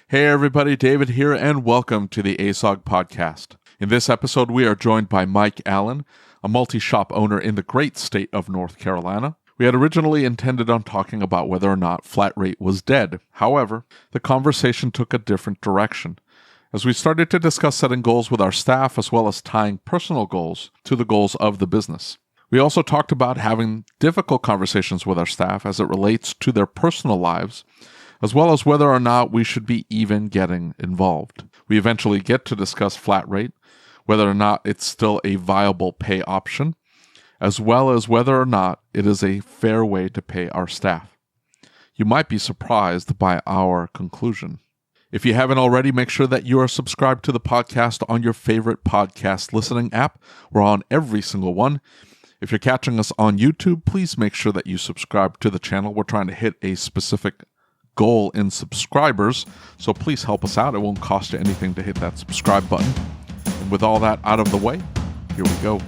Hey everybody, David here, and welcome to the ASOG podcast. In this episode, we are joined by Mike Allen, a multi-shop owner in the great state of North Carolina. We had originally intended on talking about whether or not flat rate was dead. However, the conversation took a different direction, as we started to discuss setting goals with our staff as well as tying personal goals to the goals of the business. We also talked about having difficult conversations with our staff as it relates to their personal lives, as well as whether or not we should be even getting involved. We eventually get to discuss flat rate, whether or not it's still a viable pay option, as well as whether or not it is a fair way to pay our staff. You might be surprised by our conclusion. If you haven't already, make sure that you are subscribed to the podcast on your favorite podcast listening app. We're on every single one. If you're catching us on YouTube, please make sure that you subscribe to the channel. We're trying to hit a specific goal in subscribers, so please help us out. It won't cost you anything to hit that subscribe button. And with all that out of the way, here we go.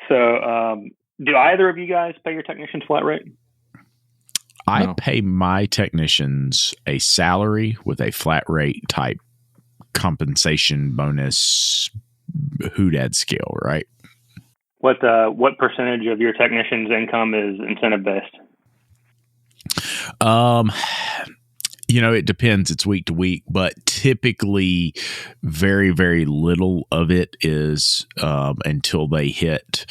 So, do either of you guys pay your technicians flat rate? I pay my technicians a salary with a flat rate type compensation bonus hoodad scale, right? What percentage of your technicians' income is incentive based? It depends. It's week to week, but typically very, very little of it is until they hit,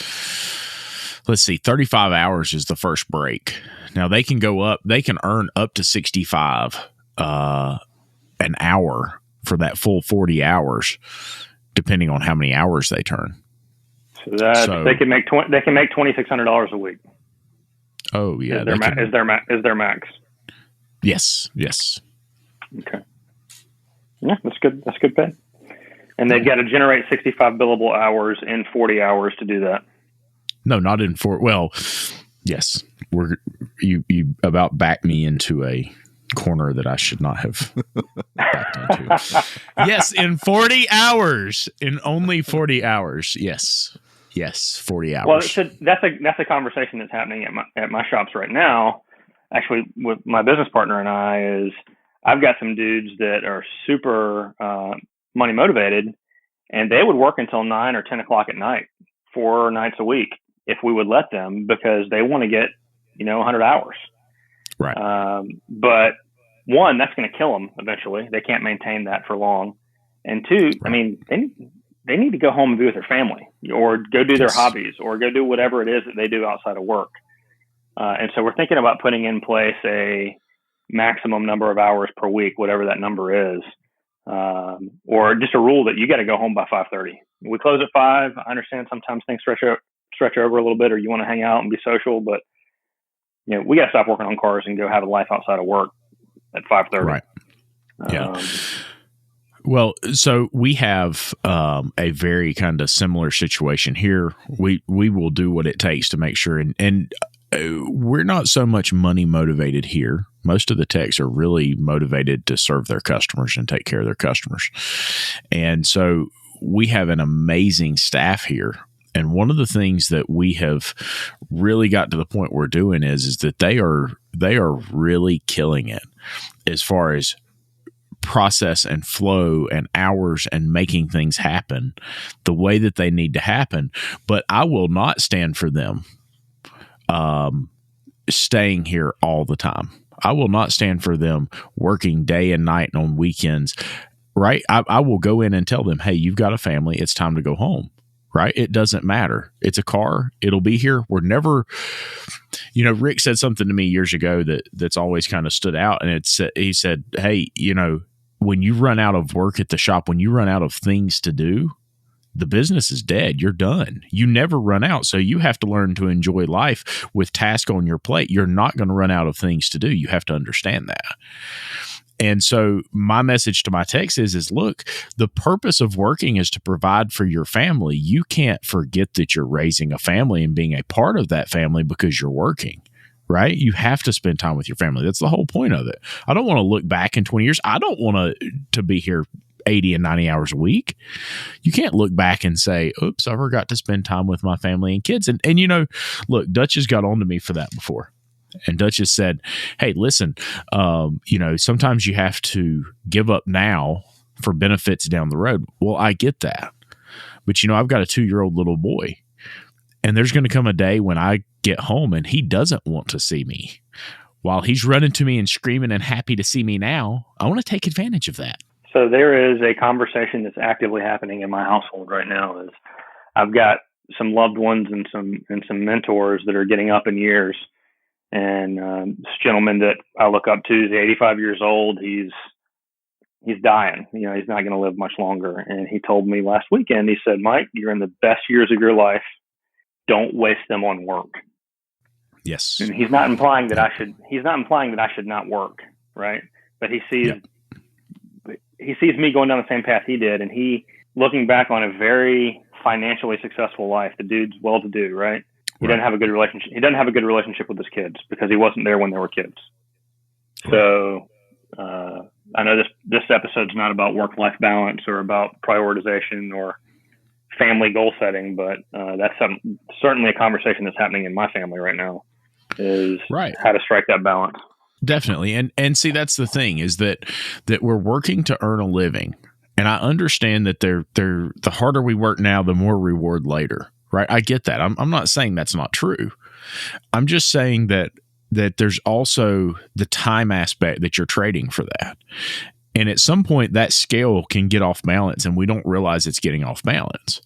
35 hours is the first break. Now they can go up, they can earn up to 65 an hour for that full 40 hours, depending on how many hours they turn. So they can make $2,600 a week. Oh yeah, is their max? Yes. Okay. Yeah, that's good. That's good pay. And they've got to generate 65 billable hours in 40 hours to do that. No, not in 4. Well, yes, you about backed me into a corner that I should not have backed into. Yes, in 40 hours, in only 40 hours. Yes, 40 hours. Well, so that's a conversation that's happening at my shops right now. Actually, with my business partner and I, is I've got some dudes that are super money motivated, and they would work until 9 or 10 o'clock at night, 4 nights a week, if we would let them, because they want to get 100 hours. Right. But one, that's going to kill them eventually. They can't maintain that for long. And two, right. I mean, they need to go home and be with their family, or go do their hobbies, or go do whatever it is that they do outside of work. And so we're thinking about putting in place a maximum number of hours per week, whatever that number is, or just a rule that you got to go home by 5:30. We close at 5. I understand sometimes things stretch over a little bit, or you want to hang out and be social, but we got to stop working on cars and go have a life outside of work at 5:30. Right. Yeah. Well, so we have a very kind of similar situation here. We will do what it takes to make sure, and we're not so much money motivated here. Most of the techs are really motivated to serve their customers and take care of their customers. And so we have an amazing staff here. And one of the things that we have really got to the point we're doing is that they are really killing it as far as process and flow and hours and making things happen the way that they need to happen. But I will not stand for them staying here all the time. I will not stand for them working day and night and on weekends, right? I will go in and tell them, hey, you've got a family. It's time to go home, right? It doesn't matter. It's a car. It'll be here. We're never, Rick said something to me years ago that's always kind of stood out. And he said, hey, when you run out of work at the shop, when you run out of things to do, the business is dead. You're done. You never run out. So you have to learn to enjoy life with tasks on your plate. You're not going to run out of things to do. You have to understand that. And so my message to my techs is look, the purpose of working is to provide for your family. You can't forget that you're raising a family and being a part of that family because you're working, right? You have to spend time with your family. That's the whole point of it. I don't want to look back in 20 years. I don't want to be here 80 and 90 hours a week. You can't look back and say, oops, I forgot to spend time with my family and kids. And look, Dutch has got on to me for that before. And Dutch has said, hey, listen, sometimes you have to give up now for benefits down the road. Well, I get that. But, I've got a 2-year-old little boy. And there's going to come a day when I get home and he doesn't want to see me. While he's running to me and screaming and happy to see me now, I want to take advantage of that. So there is a conversation that's actively happening in my household right now. Is I've got some loved ones and some mentors that are getting up in years. And this gentleman that I look up to is 85 years old. He's dying. He's not going to live much longer. And he told me last weekend, he said, Mike, you're in the best years of your life. Don't waste them on work. Yes. And he's not implying that I should not work, right? But he sees me going down the same path he did, and he looking back on a very financially successful life. The dude's well-to-do, right? He doesn't have a good relationship. He doesn't have a good relationship with his kids because he wasn't there when they were kids. So I know this episode's not about work-life balance or about prioritization or family goal setting, but that's certainly a conversation that's happening in my family right now. Is how to strike that balance. Definitely. And see, that's the thing is that we're working to earn a living. And I understand that the harder we work now, the more reward later, right? I get that. I'm not saying that's not true. I'm just saying that there's also the time aspect that you're trading for that. And at some point that scale can get off balance and we don't realize it's getting off balance.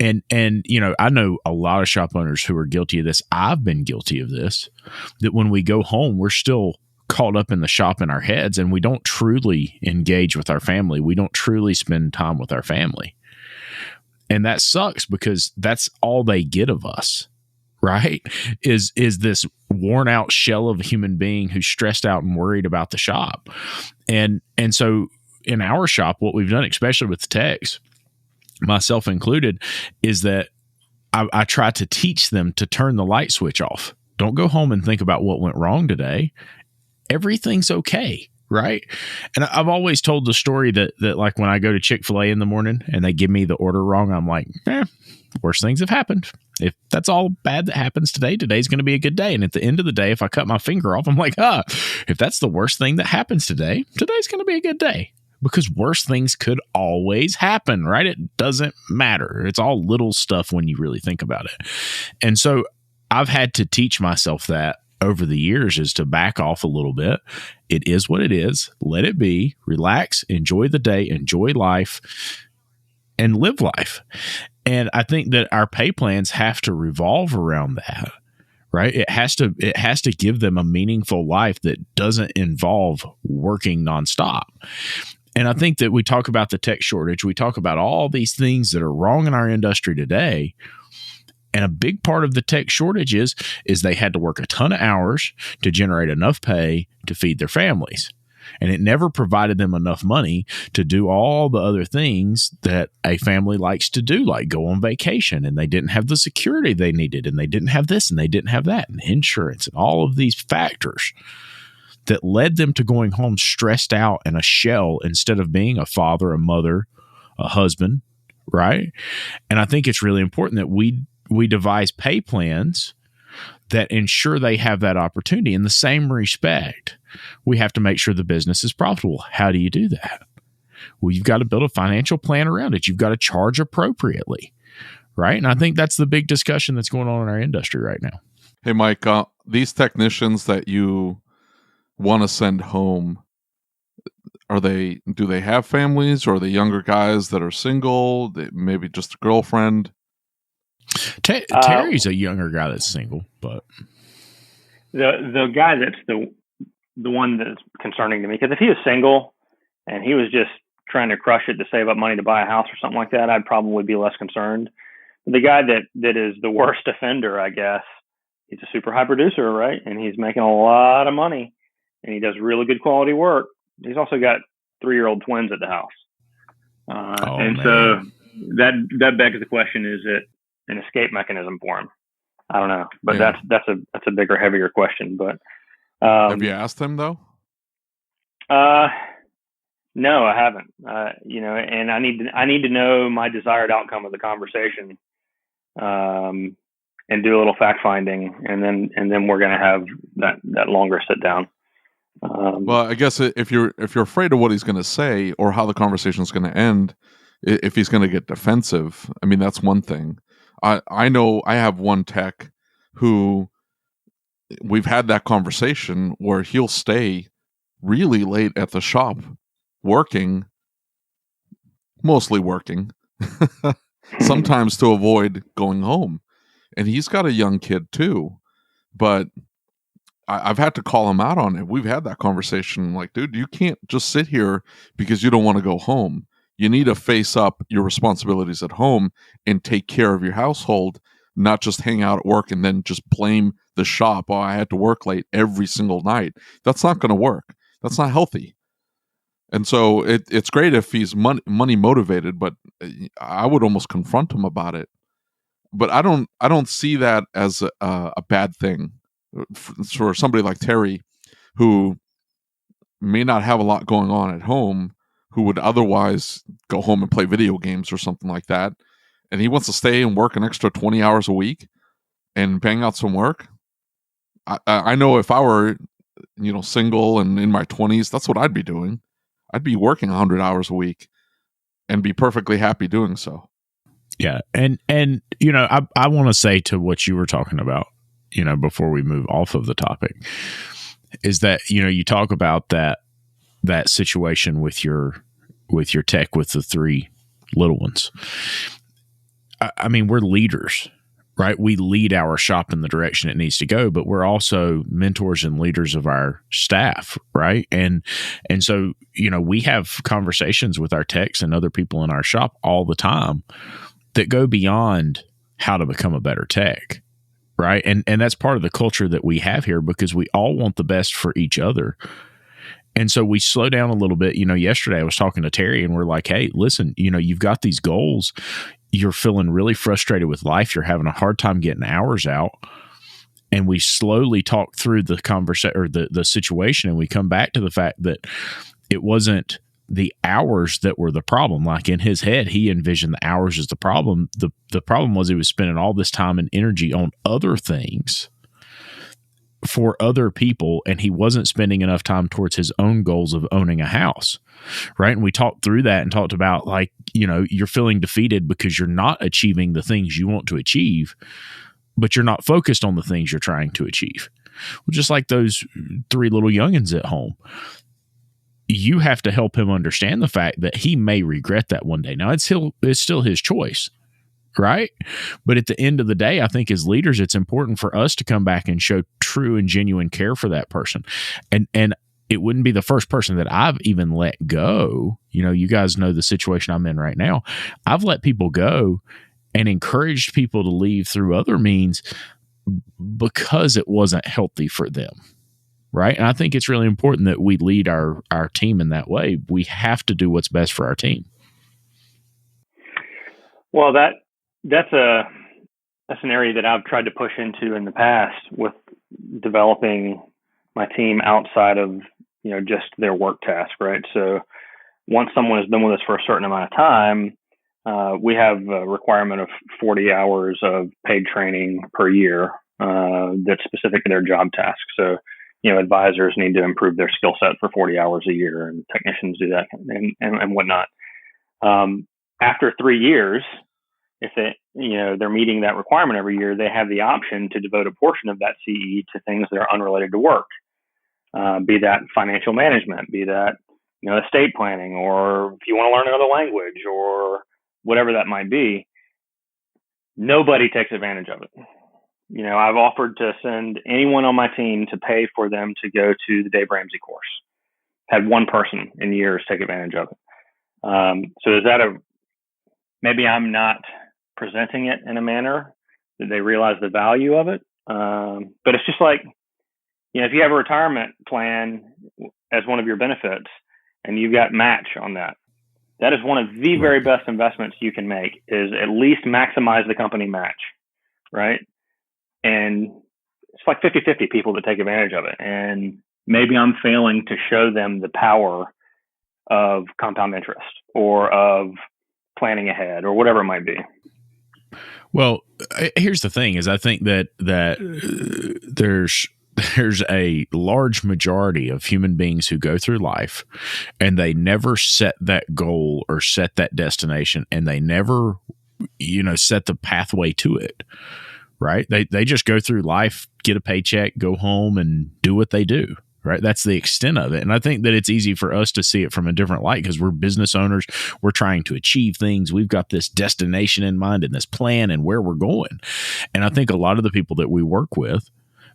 And I know a lot of shop owners who are guilty of this. I've been guilty of this, that when we go home, we're still caught up in the shop in our heads and we don't truly engage with our family. We don't truly spend time with our family. And that sucks because that's all they get of us, right? Is this worn out shell of a human being who's stressed out and worried about the shop. And so in our shop, what we've done, especially with the techs, myself included, is that I try to teach them to turn the light switch off. Don't go home and think about what went wrong today. Everything's okay, right? And I've always told the story that like when I go to Chick-fil-A in the morning and they give me the order wrong, I'm like, worse things have happened. If that's all bad that happens today, today's going to be a good day. And at the end of the day, if I cut my finger off, I'm like, if that's the worst thing that happens today, today's going to be a good day. Because worse things could always happen, right? It doesn't matter. It's all little stuff when you really think about it. And so I've had to teach myself that over the years, is to back off a little bit. It is what it is. Let it be. Relax. Enjoy the day. Enjoy life. And live life. And I think that our pay plans have to revolve around that. Right? It has to give them a meaningful life that doesn't involve working nonstop. And I think that we talk about the tech shortage. We talk about all these things that are wrong in our industry today. And a big part of the tech shortage is they had to work a ton of hours to generate enough pay to feed their families. And it never provided them enough money to do all the other things that a family likes to do, like go on vacation. And they didn't have the security they needed. And they didn't have this and they didn't have that, and insurance and all of these factors that led them to going home stressed out in a shell instead of being a father, a mother, a husband, right? And I think it's really important that we devise pay plans that ensure they have that opportunity. In the same respect, we have to make sure the business is profitable. How do you do that? Well, you've got to build a financial plan around it. You've got to charge appropriately, right? And I think that's the big discussion that's going on in our industry right now. Hey, Mike, these technicians that you want to send home, do they have families, or are they younger guys that are single, maybe just a girlfriend? Terry's a younger guy that's single, but the guy that's the one that's concerning to me, because if he was single and he was just trying to crush it to save up money to buy a house or something like that, I'd probably be less concerned. But the guy that is the worst offender, I guess, he's a super high producer, right? And he's making a lot of money. And he does really good quality work. He's also got 3-year-old twins at the house. So that begs the question, is it an escape mechanism for him? I don't know, but that's a bigger, heavier question. But have you asked him though? No, I haven't. And I need to know my desired outcome of the conversation, and do a little fact finding, and then we're going to have that longer sit down. Well, I guess if you're afraid of what he's going to say or how the conversation is going to end, if he's going to get defensive, I mean, that's one thing. I know I have one tech who we've had that conversation where he'll stay really late at the shop mostly working, sometimes to avoid going home. And he's got a young kid too, but I've had to call him out on it. We've had that conversation. Like, dude, you can't just sit here because you don't want to go home. You need to face up your responsibilities at home and take care of your household, not just hang out at work and then just blame the shop. Oh, I had to work late every single night. That's not going to work. That's not healthy. And so it's great if he's money motivated, but I would almost confront him about it. But I don't see that as a bad thing for somebody like Terry, who may not have a lot going on at home, who would otherwise go home and play video games or something like that, and he wants to stay and work an extra 20 hours a week and bang out some work. I know if I were, single and in my 20s, that's what I'd be doing. I'd be working 100 hours a week and be perfectly happy doing so. Yeah. And I want to say to what you were talking about, before we move off of the topic, is that, you talk about that situation with your tech, with the 3 little ones. I mean, we're leaders, right? We lead our shop in the direction it needs to go, but we're also mentors and leaders of our staff, right? And so, we have conversations with our techs and other people in our shop all the time that go beyond how to become a better tech, right? And that's part of the culture that we have here, because we all want the best for each other. And so we slow down a little bit. Yesterday I was talking to Terry and we're like, hey, listen, you've got these goals. You're feeling really frustrated with life. You're having a hard time getting hours out. And we slowly talk through the conversation or the situation. And we come back to the fact that it wasn't the hours that were the problem. Like, in his head, he envisioned the hours as the problem. The problem was he was spending all this time and energy on other things for other people, and he wasn't spending enough time towards his own goals of owning a house, right? And we talked through that and talked about, like, you're feeling defeated because you're not achieving the things you want to achieve, but you're not focused on the things you're trying to achieve. Well, just like those 3 little youngins at home, you have to help him understand the fact that he may regret that one day. Now, it's still his choice, right? But at the end of the day, I think as leaders, it's important for us to come back and show true and genuine care for that person. And it wouldn't be the first person that I've even let go. You guys know the situation I'm in right now. I've let people go and encouraged people to leave through other means because it wasn't healthy for them. Right. And I think it's really important that we lead our team in that way. We have to do what's best for our team. Well, that's an area that I've tried to push into in the past with developing my team outside of, just their work task. Right. So once someone has been with us for a certain amount of time, we have a requirement of 40 hours of paid training per year that's specific to their job task. So, advisors need to improve their skill set for 40 hours a year, and technicians do that and whatnot. After 3 years, if they're meeting that requirement every year, they have the option to devote a portion of that CE to things that are unrelated to work, be that financial management, be that, estate planning, or if you want to learn another language or whatever that might be. Nobody takes advantage of it. I've offered to send anyone on my team to pay for them to go to the Dave Ramsey course. Had one person in years take advantage of it. So is that maybe I'm not presenting it in a manner that they realize the value of it. But it's just like, if you have a retirement plan as one of your benefits and you've got match on that, that is one of the very best investments you can make, is at least maximize the company match, right? And it's like 50-50 people that take advantage of it. And maybe I'm failing to show them the power of compound interest or of planning ahead or whatever it might be. Well, here's the thing: is I think that there's a large majority of human beings who go through life and they never set that goal or set that destination, and they never, set the pathway to it. Right? They just go through life, get a paycheck, go home, and do what they do. Right? That's the extent of it. And I think that it's easy for us to see it from a different light because we're business owners. We're trying to achieve things. We've got this destination in mind and this plan and where we're going. And I think a lot of the people that we work with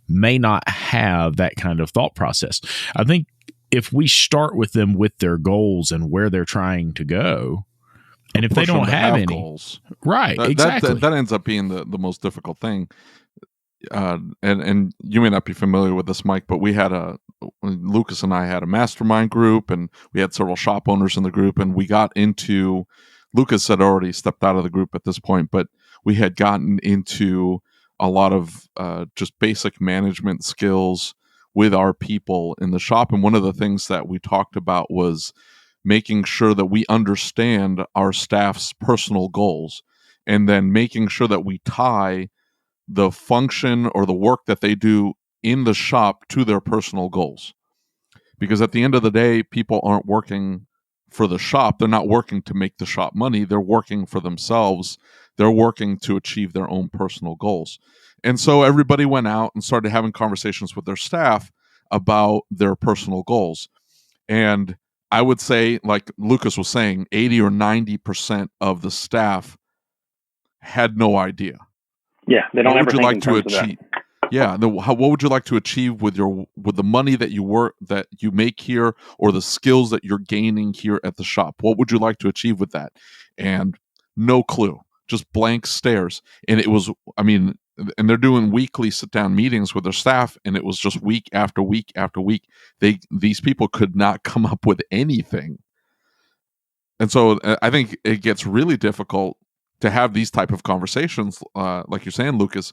may not have that kind of thought process. I think if we start with them with their goals and where they're trying to go, and if they don't have any goals, right, exactly. That ends up being the most difficult thing. And you may not be familiar with this, Mike, but Lucas and I had a mastermind group, and we had several shop owners in the group, and we got into, Lucas had already stepped out of the group at this point, but we had gotten into a lot of just basic management skills with our people in the shop. And one of the things that we talked about was making sure that we understand our staff's personal goals, and then making sure that we tie the function or the work that they do in the shop to their personal goals. Because at the end of the day, people aren't working for the shop. They're not working to make the shop money. They're working for themselves. They're working to achieve their own personal goals. And so everybody went out and started having conversations with their staff about their personal goals. And I would say, like Lucas was saying, 80 or 90% of the staff had no idea. Yeah, they don't ever think in terms of that. Yeah, what would you like to achieve with the money that you make here, or the skills that you're gaining here at the shop? What would you like to achieve with that? And no clue, just blank stares. And it was, and they're doing weekly sit-down meetings with their staff, and it was just week after week after week. These people could not come up with anything. And so I think it gets really difficult to have these type of conversations, like you're saying, Lucas,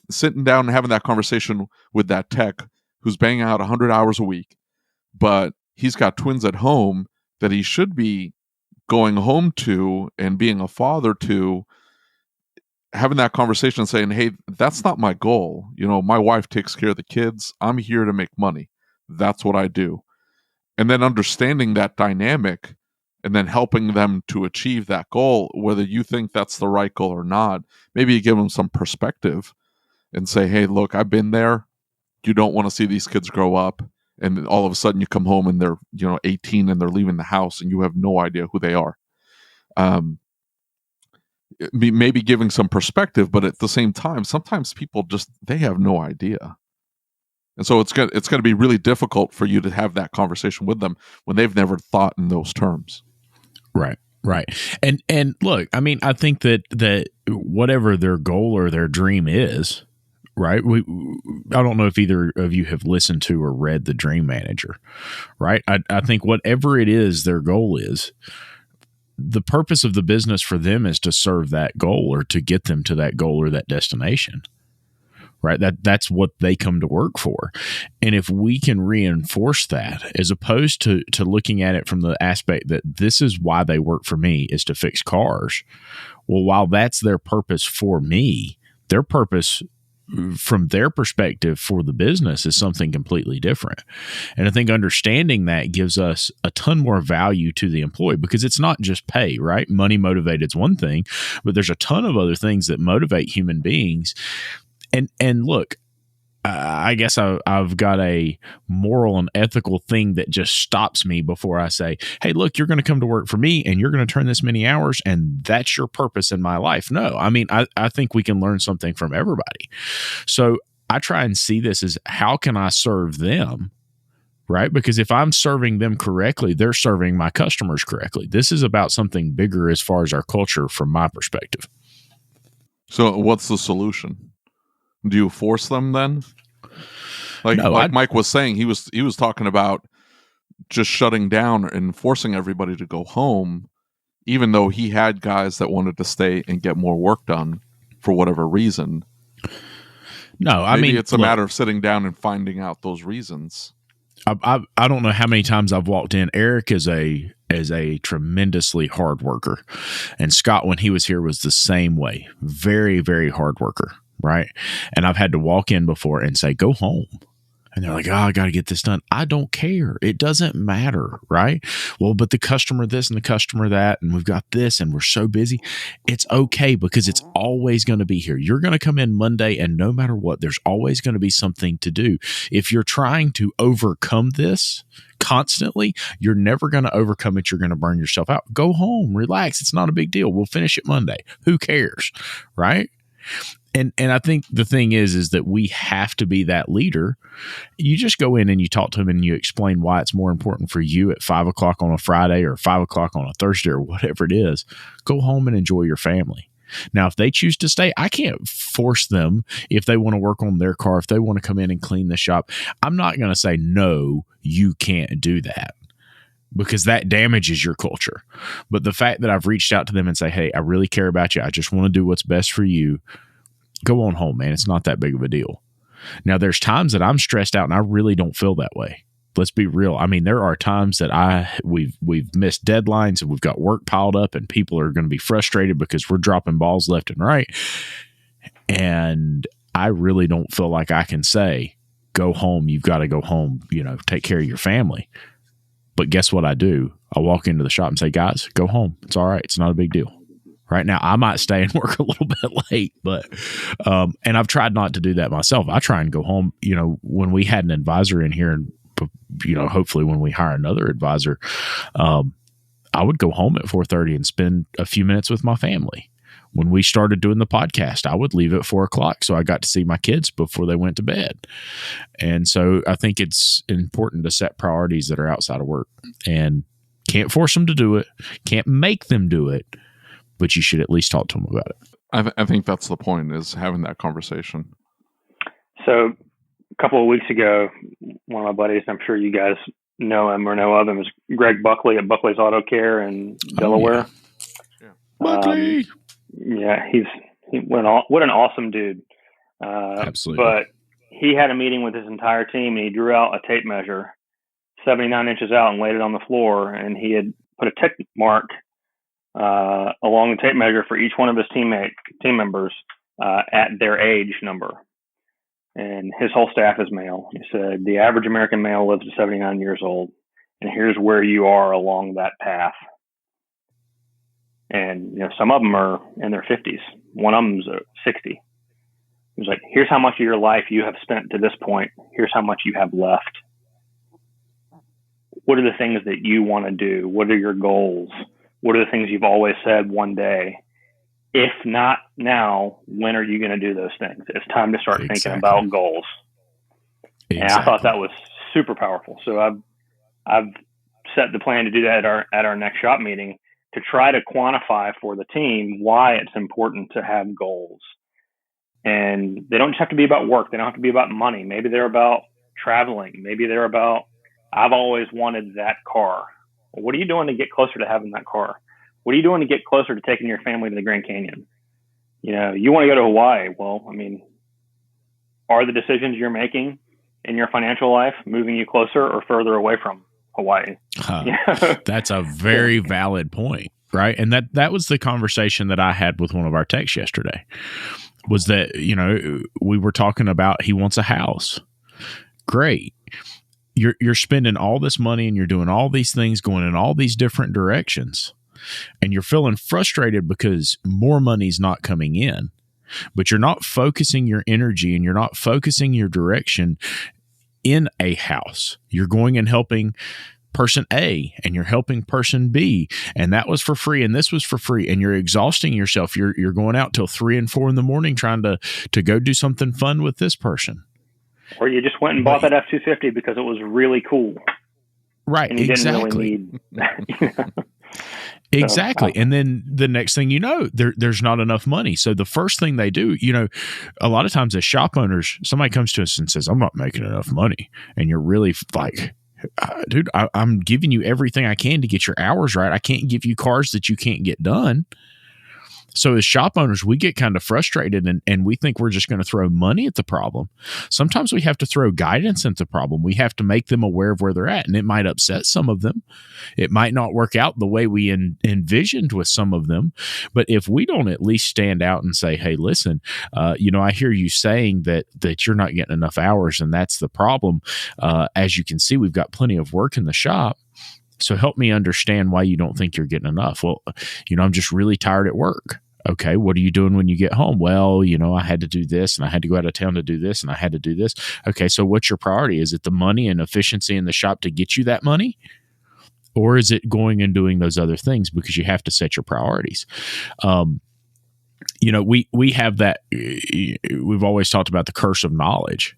sitting down and having that conversation with that tech who's banging out 100 hours a week, but he's got twins at home that he should be going home to and being a father to, having that conversation and saying, hey, that's not my goal. My wife takes care of the kids. I'm here to make money. That's what I do. And then understanding that dynamic, and then helping them to achieve that goal, whether you think that's the right goal or not. Maybe you give them some perspective and say, hey, look, I've been there. You don't want to see these kids grow up, and all of a sudden you come home and they're 18 and they're leaving the house and you have no idea who they are. Maybe giving some perspective, but at the same time, sometimes people they have no idea. And so it's going to be really difficult for you to have that conversation with them when they've never thought in those terms. Right. And look, I think that whatever their goal or their dream is, right? I don't know if either of you have listened to or read The Dream Manager, right? I think whatever it is their goal is, the purpose of the business for them is to serve that goal or to get them to that goal or that destination. Right. That's what they come to work for. And if we can reinforce that, as opposed to looking at it from the aspect that this is why they work for me is to fix cars. Well, while that's their purpose for me, their purpose from their perspective for the business is something completely different. And I think understanding that gives us a ton more value to the employee, because it's not just pay, right? Money motivated is one thing, but there's a ton of other things that motivate human beings. And look, I guess I've got a moral and ethical thing that just stops me before I say, hey, look, you're going to come to work for me and you're going to turn this many hours and that's your purpose in my life. No, I think we can learn something from everybody. So I try and see this as, how can I serve them? Right? Because if I'm serving them correctly, they're serving my customers correctly. This is about something bigger as far as our culture from my perspective. So what's the solution? Do you force them then? Like Mike was saying, he was talking about just shutting down and forcing everybody to go home, even though he had guys that wanted to stay and get more work done for whatever reason. No, I Maybe mean, it's a look, matter of sitting down and finding out those reasons. I don't know how many times I've walked in. Eric is a tremendously hard worker, and Scott, when he was here, was the same way. Very, very hard worker, right? And I've had to walk in before and say, "Go home." And they're like, "Oh, I got to get this done." I don't care. It doesn't matter, right? Well, but the customer this and the customer that, and we've got this, and we're so busy. It's okay, because it's always going to be here. You're going to come in Monday, and no matter what, there's always going to be something to do. If you're trying to overcome this constantly, you're never going to overcome it. You're going to burn yourself out. Go home, relax. It's not a big deal. We'll finish it Monday. Who cares, right? And I think the thing is that we have to be that leader. You just go in and you talk to them and you explain why it's more important for you at 5 o'clock on a Friday or 5 o'clock on a Thursday or whatever it is. Go home and enjoy your family. Now, if they choose to stay, I can't force them if they want to work on their car, if they want to come in and clean the shop. I'm not going to say, no, you can't do that, because that damages your culture. But the fact that I've reached out to them and say, hey, I really care about you. I just want to do what's best for you. Go on home, man. It's not that big of a deal. Now, there's times that I'm stressed out and I really don't feel that way. Let's be real. I mean, there are times that we've missed deadlines and we've got work piled up and people are going to be frustrated because we're dropping balls left and right. And I really don't feel like I can say, go home. You've got to go home, take care of your family. But guess what I do? I walk into the shop and say, guys, go home. It's all right. It's not a big deal. Right now, I might stay and work a little bit late, but and I've tried not to do that myself. I try and go home. When we had an advisor in here, and hopefully when we hire another advisor, I would go home at 4:30 and spend a few minutes with my family. When we started doing the podcast, I would leave at 4 o'clock, so I got to see my kids before they went to bed. And so I think it's important to set priorities that are outside of work, and can't force them to do it, can't make them do it. But you should at least talk to them about it. I think that's the point, is having that conversation. So a couple of weeks ago, one of my buddies, I'm sure you guys know him or know of him, is Greg Buckley at Buckley's Auto Care in Delaware. Yeah. Buckley! What an awesome dude. Absolutely. But he had a meeting with his entire team, and he drew out a tape measure 79 inches out and laid it on the floor, and he had put a tick mark along the tape measure for each one of his team members at their age number. And his whole staff is male. He said, the average American male lives to 79 years old, and here's where you are along that path. And some of them are in their 50s. One of them's 60. He was like, here's how much of your life you have spent to this point. Here's how much you have left. What are the things that you want to do? What are your goals? What are the things you've always said one day? If not now, when are you going to do those things? It's time to start thinking about goals. Exactly. And I thought that was super powerful. So I've set the plan to do that at our next shop meeting, to try to quantify for the team why it's important to have goals. And they don't just have to be about work. They don't have to be about money. Maybe they're about traveling. Maybe they're about, I've always wanted that car. Well, what are you doing to get closer to having that car? What are you doing to get closer to taking your family to the Grand Canyon? You want to go to Hawaii. Well, are the decisions you're making in your financial life moving you closer or further away from Hawaii? That's a very valid point, right? And that was the conversation that I had with one of our techs yesterday, was that, we were talking about, he wants a house. Great. You're spending all this money and you're doing all these things, going in all these different directions, and you're feeling frustrated because more money's not coming in, but you're not focusing your energy and you're not focusing your direction in a house. You're going and helping person A and you're helping person B, and that was for free and this was for free, and you're exhausting yourself. You're going out till 3 and 4 in the morning trying to go do something fun with this person. Or you just went and bought that F-250 because it was really cool. Right, and you exactly. Didn't really need Exactly. And then the next thing you know, there's not enough money. So the first thing they do, a lot of times as shop owners, somebody comes to us and says, I'm not making enough money. And you're really like, dude, I'm giving you everything I can to get your hours right. I can't give you cars that you can't get done. So as shop owners, we get kind of frustrated and we think we're just going to throw money at the problem. Sometimes we have to throw guidance at the problem. We have to make them aware of where they're at, and it might upset some of them. It might not work out the way we envisioned with some of them. But if we don't at least stand out and say, hey, listen, I hear you saying that you're not getting enough hours, and that's the problem. As you can see, we've got plenty of work in the shop. So help me understand why you don't think you're getting enough. Well, I'm just really tired at work. Okay, what are you doing when you get home? Well, I had to do this, and I had to go out of town to do this, and I had to do this. Okay, so what's your priority? Is it the money and efficiency in the shop to get you that money? Or is it going and doing those other things? Because you have to set your priorities. We have that. We've always talked about the curse of knowledge.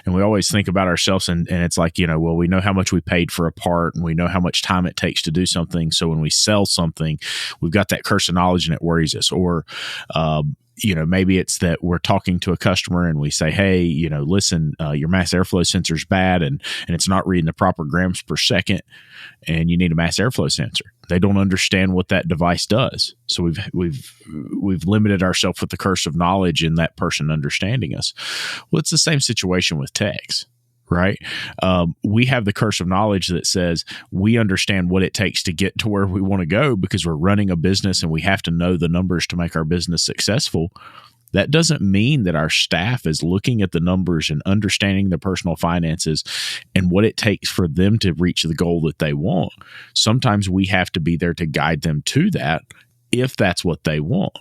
And we always think about ourselves and it's like, we know how much we paid for a part and we know how much time it takes to do something. So when we sell something, we've got that curse of knowledge and it worries us. Or, maybe it's that we're talking to a customer and we say, hey, listen, your mass airflow sensor's bad and it's not reading the proper grams per second and you need a mass airflow sensor. They don't understand what that device does. So we've limited ourselves with the curse of knowledge and that person understanding us. Well, it's the same situation with techs, right? We have the curse of knowledge that says we understand what it takes to get to where we want to go because we're running a business and we have to know the numbers to make our business successful. That doesn't mean that our staff is looking at the numbers and understanding their personal finances and what it takes for them to reach the goal that they want. Sometimes we have to be there to guide them to that if that's what they want.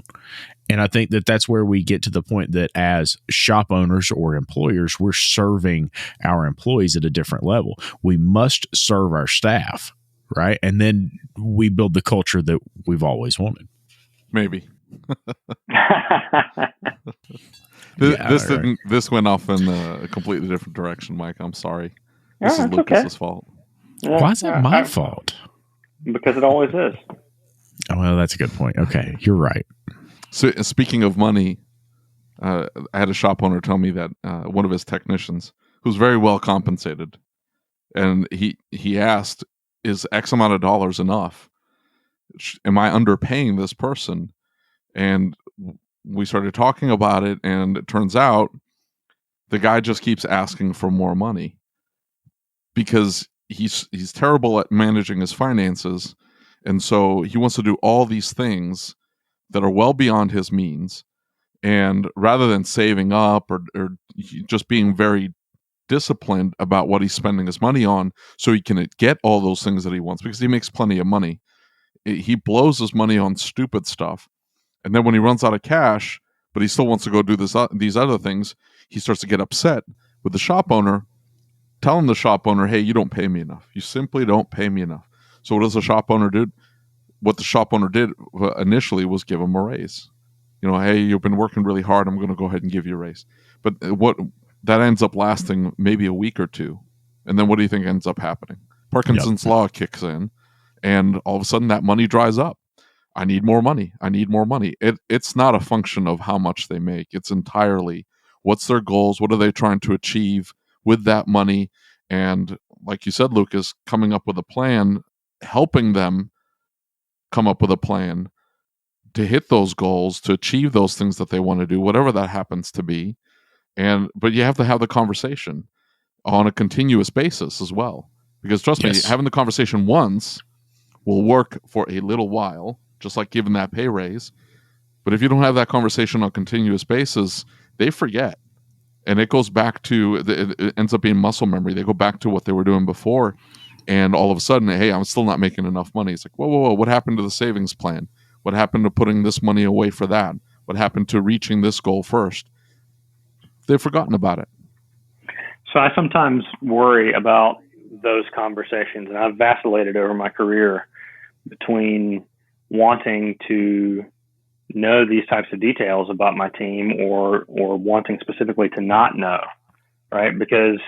And I think that that's where we get to the point that as shop owners or employers, we're serving our employees at a different level. We must serve our staff, right? And then we build the culture that we've always wanted. Maybe. This went off in a completely different direction, Mike. I'm sorry. This is Lucas's fault. Yeah, why is it my fault? Because it always is. Oh, well, that's a good point. Okay, you're right. So speaking of money, I had a shop owner tell me that one of his technicians, who's very well compensated, and he asked, is X amount of dollars enough? Am I underpaying this person? And we started talking about it, and it turns out the guy just keeps asking for more money because he's terrible at managing his finances, and so he wants to do all these things that are well beyond his means, and rather than saving up or just being very disciplined about what he's spending his money on so he can get all those things that he wants, because he makes plenty of money, he blows his money on stupid stuff. And then when he runs out of cash, but he still wants to go do these other things, he starts to get upset with the shop owner, telling the shop owner, hey, you don't pay me enough. You simply don't pay me enough. So what does the shop owner do? What the shop owner did initially was give him a raise. Hey, you've been working really hard. I'm going to go ahead and give you a raise. But what that ends up lasting maybe a week or two. And then what do you think ends up happening? Parkinson's law kicks in, and all of a sudden that money dries up. I need more money. I need more money. It's not a function of how much they make. It's entirely what's their goals, what are they trying to achieve with that money, and like you said, Lucas, coming up with a plan, helping them come up with a plan to hit those goals, to achieve those things that they want to do, whatever that happens to be. But you have to have the conversation on a continuous basis as well, because trust me, having the conversation once will work for a little while, just like giving that pay raise. But if you don't have that conversation on a continuous basis, they forget. And it goes back to, it ends up being muscle memory. They go back to what they were doing before. And all of a sudden, hey, I'm still not making enough money. It's like, whoa, what happened to the savings plan? What happened to putting this money away for that? What happened to reaching this goal first? They've forgotten about it. So I sometimes worry about those conversations, and I've vacillated over my career between wanting to know these types of details about my team or wanting specifically to not know, right? Because,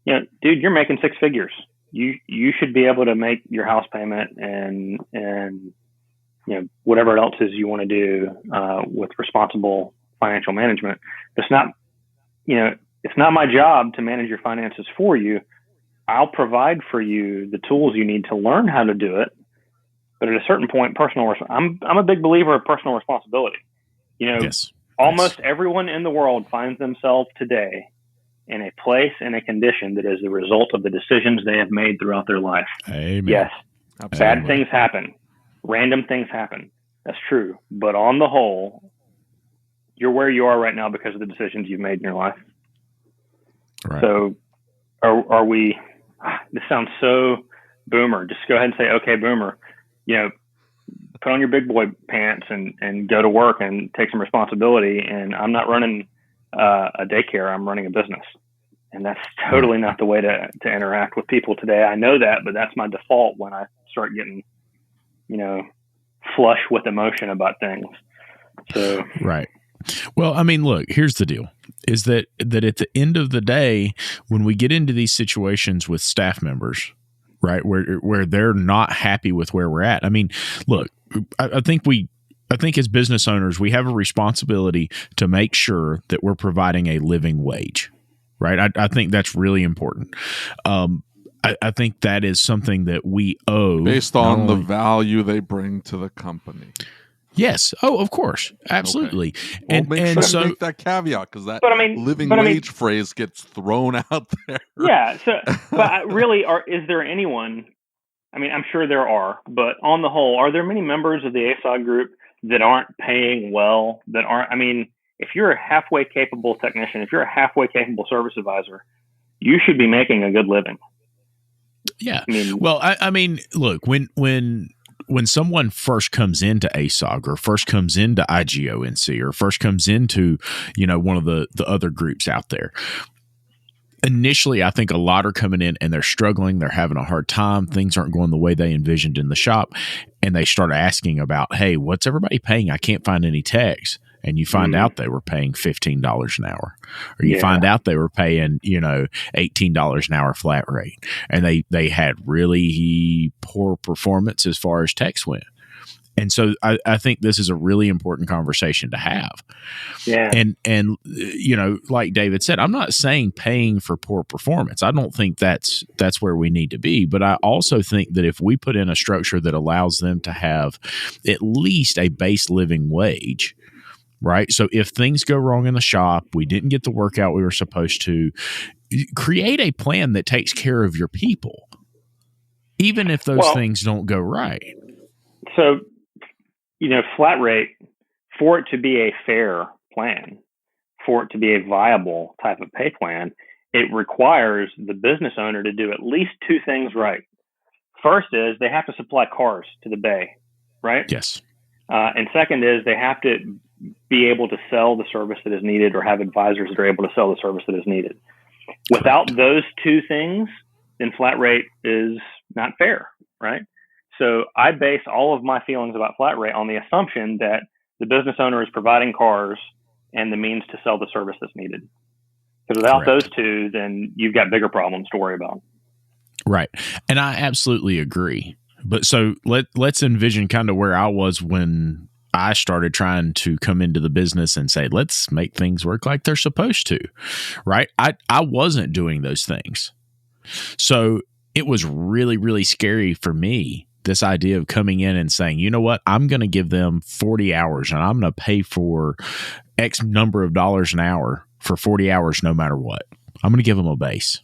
dude, you're making six figures. You should be able to make your house payment and whatever else is you want to do with responsible financial management. It's not my job to manage your finances for you. I'll provide for you the tools you need to learn how to do it. But at a certain point, I'm a big believer of personal responsibility. Yes. Almost everyone in the world finds themselves today in a place and a condition that is the result of the decisions they have made throughout their life. Amen. Yes. Absolutely. Bad things happen. Random things happen. That's true. But on the whole, you're where you are right now because of the decisions you've made in your life. Right. So are we, this sounds so boomer. Just go ahead and say, okay, boomer, put on your big boy pants and go to work and take some responsibility. And I'm not running a daycare. I'm running a business. And that's totally not the way to interact with people today. I know that, but that's my default when I start getting, flush with emotion about things. So, right. Well, I mean, look, here's the deal is that at the end of the day, when we get into these situations with staff members, right, where they're not happy with where we're at. I mean, look, I think as business owners, we have a responsibility to make sure that we're providing a living wage, right? I think that's really important. I think that is something that we owe. Based on the value they bring to the company. Yes. Oh, of course. Absolutely. Okay. Well, make sure to make that caveat because that living wage phrase gets thrown out there. Yeah. So, but really, is there anyone? I mean, I'm sure there are, but on the whole, are there many members of the ASOG group that aren't paying well? If you're a halfway capable technician, if you're a halfway capable service advisor, you should be making a good living. Yeah. I mean, look, when someone first comes into ASOG or first comes into IGONC or first comes into, one of the other groups out there, initially, I think a lot are coming in and they're struggling. They're having a hard time. Things aren't going the way they envisioned in the shop. And they start asking about, hey, what's everybody paying? I can't find any techs. And you find out they were paying $15 an hour, or you find out they were paying, $18 an hour flat rate. And they had really poor performance as far as techs went. And so I think this is a really important conversation to have. Yeah. And like David said, I'm not saying paying for poor performance. I don't think that's where we need to be. But I also think that if we put in a structure that allows them to have at least a base living wage, right? So if things go wrong in the shop, we didn't get the workout we were supposed to, create a plan that takes care of your people, even if those things don't go right. So, flat rate, for it to be a fair plan, for it to be a viable type of pay plan, it requires the business owner to do at least two things right. First is they have to supply cars to the bay, right? Yes. And second is they have to be able to sell the service that is needed or have advisors that are able to sell the service that is needed. Without those two things, then flat rate is not fair, right? So I base all of my feelings about flat rate on the assumption that the business owner is providing cars and the means to sell the service that's needed. Because without those two, then you've got bigger problems to worry about. Right. And I absolutely agree. But so let's envision kind of where I was when I started trying to come into the business and say, let's make things work like they're supposed to, right? I wasn't doing those things. So it was really, really scary for me, this idea of coming in and saying, you know what, I'm going to give them 40 hours and I'm going to pay for X number of dollars an hour for 40 hours no matter what. I'm going to give them a base.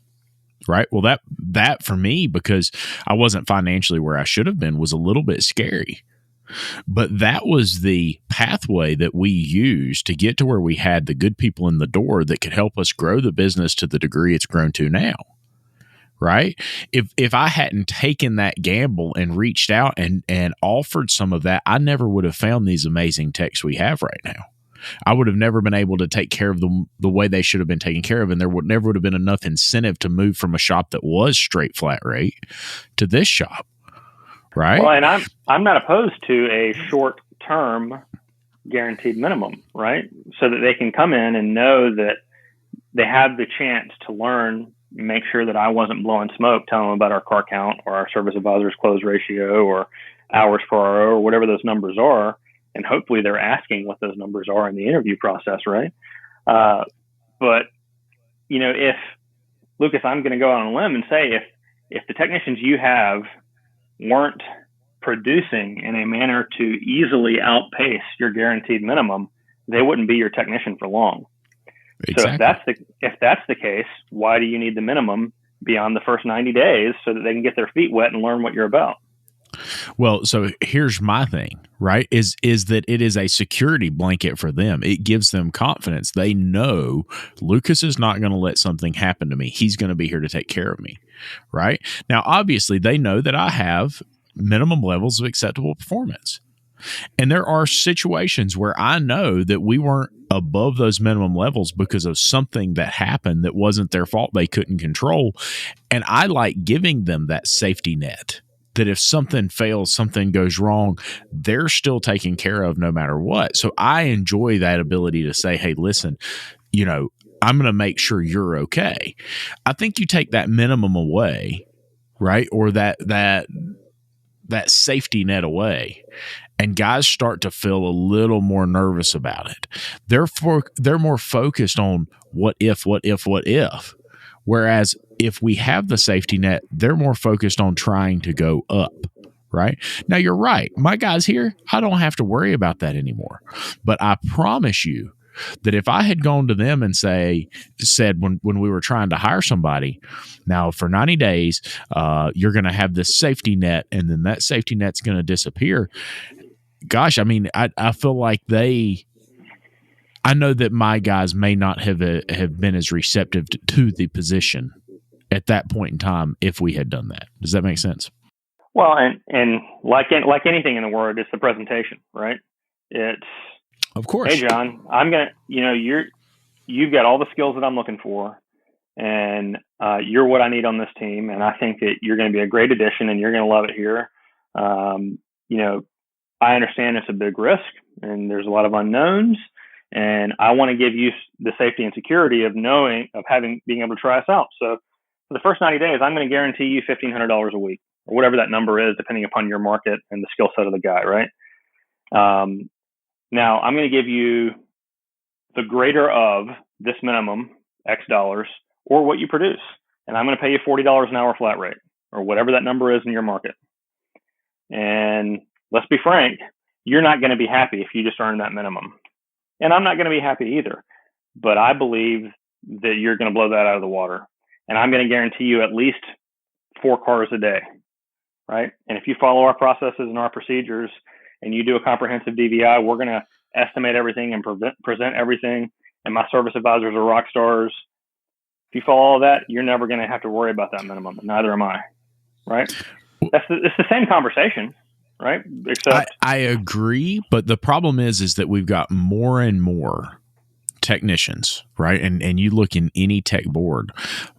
Right. Well, that for me, because I wasn't financially where I should have been, was a little bit scary. But that was the pathway that we used to get to where we had the good people in the door that could help us grow the business to the degree it's grown to now. Right. If I hadn't taken that gamble and reached out and offered some of that, I never would have found these amazing techs we have right now. I would have never been able to take care of them the way they should have been taken care of. And there never would have been enough incentive to move from a shop that was straight flat rate to this shop. Right. Well, and I'm not opposed to a short term guaranteed minimum, right? So that they can come in and know that they have the chance to learn, make sure that I wasn't blowing smoke, telling them about our car count or our service advisor's close ratio or hours per hour or whatever those numbers are. And hopefully they're asking what those numbers are in the interview process, right? But, if, Lucas, I'm going to go out on a limb and say if the technicians you have weren't producing in a manner to easily outpace your guaranteed minimum, they wouldn't be your technician for long. Exactly. So if that's the case, why do you need the minimum beyond the first 90 days so that they can get their feet wet and learn what you're about? Well, so here's my thing, right? Is that it is a security blanket for them. It gives them confidence. They know Lucas is not going to let something happen to me. He's going to be here to take care of me, right? Now, obviously, they know that I have minimum levels of acceptable performance. And there are situations where I know that we weren't above those minimum levels because of something that happened that wasn't their fault, they couldn't control. And I like giving them that safety net, that if something fails, something goes wrong, they're still taken care of no matter what. So I enjoy that ability to say, hey, listen, I'm going to make sure you're okay. I think you take that minimum away, right? Or that safety net away, and guys start to feel a little more nervous about it. They're more focused on what if. Whereas if we have the safety net, they're more focused on trying to go up, right? Now, you're right. My guys here, I don't have to worry about that anymore. But I promise you that if I had gone to them and said when we were trying to hire somebody, now for 90 days, you're going to have this safety net, and then that safety net's going to disappear. Gosh, I mean, I feel like I know that my guys may not have been as receptive to the position at that point in time if we had done that. Does that make sense? Well, and like anything in the world, it's the presentation, right? It's, of course. Hey, John, I'm gonna, you've got all the skills that I'm looking for, and you're what I need on this team, and I think that you're going to be a great addition, and you're going to love it here. I understand it's a big risk, and there's a lot of unknowns. And I want to give you the safety and security of being able to try us out. So for the first 90 days, I'm going to guarantee you $1,500 a week, or whatever that number is, depending upon your market and the skill set of the guy, right? Now I'm going to give you the greater of this minimum, X dollars, or what you produce. And I'm going to pay you $40 an hour flat rate, or whatever that number is in your market. And let's be frank, you're not going to be happy if you just earn that minimum. And I'm not going to be happy either, but I believe that you're going to blow that out of the water. And I'm going to guarantee you at least 4 cars a day, right? And if you follow our processes and our procedures and you do a comprehensive DVI, we're going to estimate everything and present everything. And my service advisors are rock stars. If you follow all that, you're never going to have to worry about that minimum. Neither am I, right? It's the same conversation. Right. Except I agree. But the problem is that we've got more and more technicians, right? And you look in any tech board,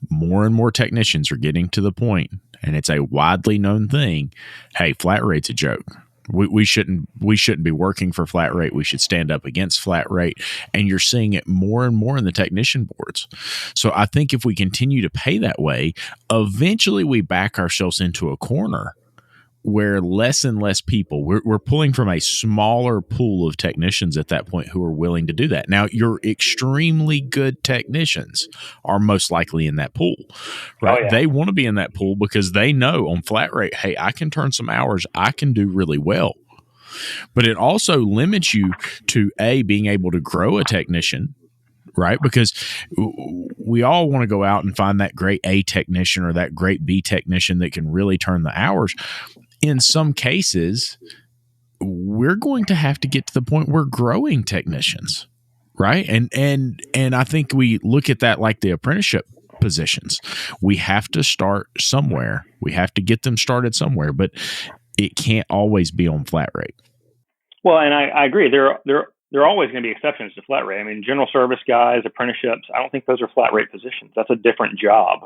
more and more technicians are getting to the point, and it's a widely known thing. Hey, flat rate's a joke. We shouldn't be working for flat rate. We should stand up against flat rate. And you're seeing it more and more in the technician boards. So I think if we continue to pay that way, eventually we back ourselves into a corner where less and less people, we're pulling from a smaller pool of technicians at that point who are willing to do that. Now, your extremely good technicians are most likely in that pool, right? Oh, yeah. They want to be in that pool because they know on flat rate, hey, I can turn some hours, I can do really well. But it also limits you to being able to grow a technician, right? Because we all want to go out and find that great A technician or that great B technician that can really turn the hours. In some cases, we're going to have to get to the point where growing technicians, right? And I think we look at that like the apprenticeship positions. We have to start somewhere. We have to get them started somewhere, but it can't always be on flat rate. Well, and I agree. There are always going to be exceptions to flat rate. I mean, general service guys, apprenticeships, I don't think those are flat rate positions. That's a different job,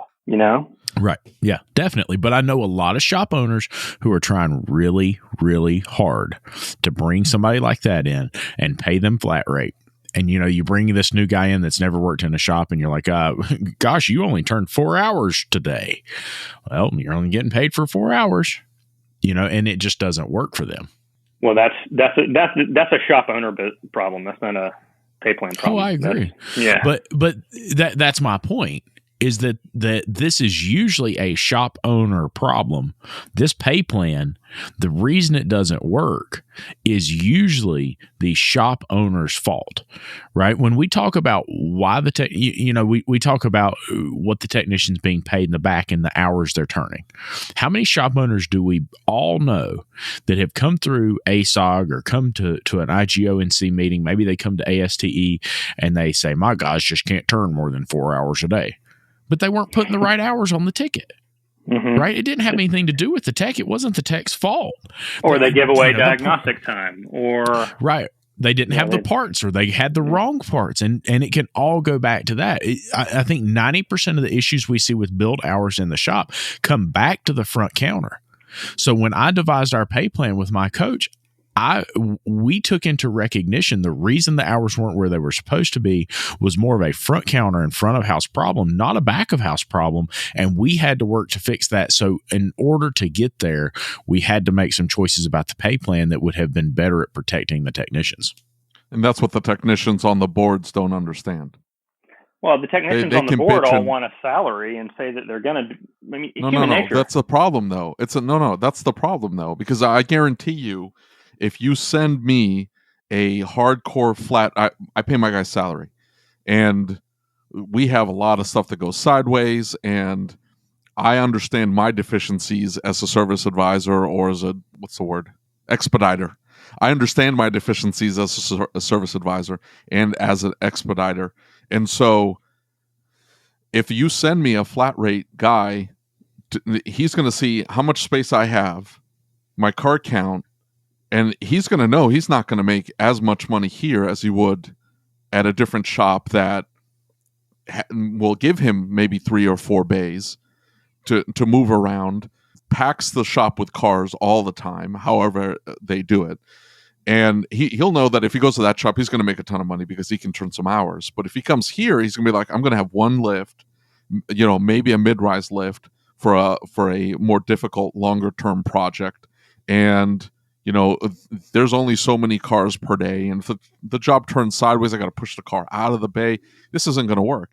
Right. Yeah, definitely. But I know a lot of shop owners who are trying really, really hard to bring somebody like that in and pay them flat rate. And, you bring this new guy in that's never worked in a shop and you're like, gosh, you only turned 4 hours today. Well, you're only getting paid for 4 hours, and it just doesn't work for them. Well, that's a shop owner problem. That's not a pay plan problem. Oh, I agree. Yeah. But that's my point is that this is usually a shop owner problem. This pay plan, the reason it doesn't work is usually the shop owner's fault, right? When we talk about why we talk about what the technician's being paid in the back and the hours they're turning. How many shop owners do we all know that have come through ASOG or come to an IGONC meeting? Maybe they come to ASTE and they say, my guys just can't turn more than 4 hours a day. But they weren't putting the right hours on the ticket, right? It didn't have anything to do with the tech. It wasn't the tech's fault. Or they give away diagnostic time, or right. They didn't have the parts, or they had the wrong parts, and it can all go back to that. I think 90% of the issues we see with build hours in the shop come back to the front counter. So when I devised our pay plan with my coach, we took into recognition the reason the hours weren't where they were supposed to be was more of a front counter and front of house problem, not a back of house problem. And we had to work to fix that. So in order to get there, we had to make some choices about the pay plan that would have been better at protecting the technicians. And that's what the technicians on the boards don't understand. Well, the technicians on the board all want a salary and say that they're going to. No. That's the problem, though. That's the problem, though, because I guarantee you, if you send me a hardcore flat, I pay my guy's salary, and we have a lot of stuff that goes sideways, and I understand my deficiencies as a service advisor or as expediter. I understand my deficiencies as a service advisor and as an expediter. And so if you send me a flat rate guy, he's going to see how much space I have, my car count, and he's going to know he's not going to make as much money here as he would at a different shop that will give him maybe 3 or 4 bays to move around, packs the shop with cars all the time, however they do it. And he'll know that if he goes to that shop, he's going to make a ton of money because he can turn some hours. But if he comes here, he's going to be like, I'm going to have one lift, maybe a mid-rise lift for a more difficult, longer-term project. And there's only so many cars per day, and if the job turns sideways, I got to push the car out of the bay. This isn't going to work.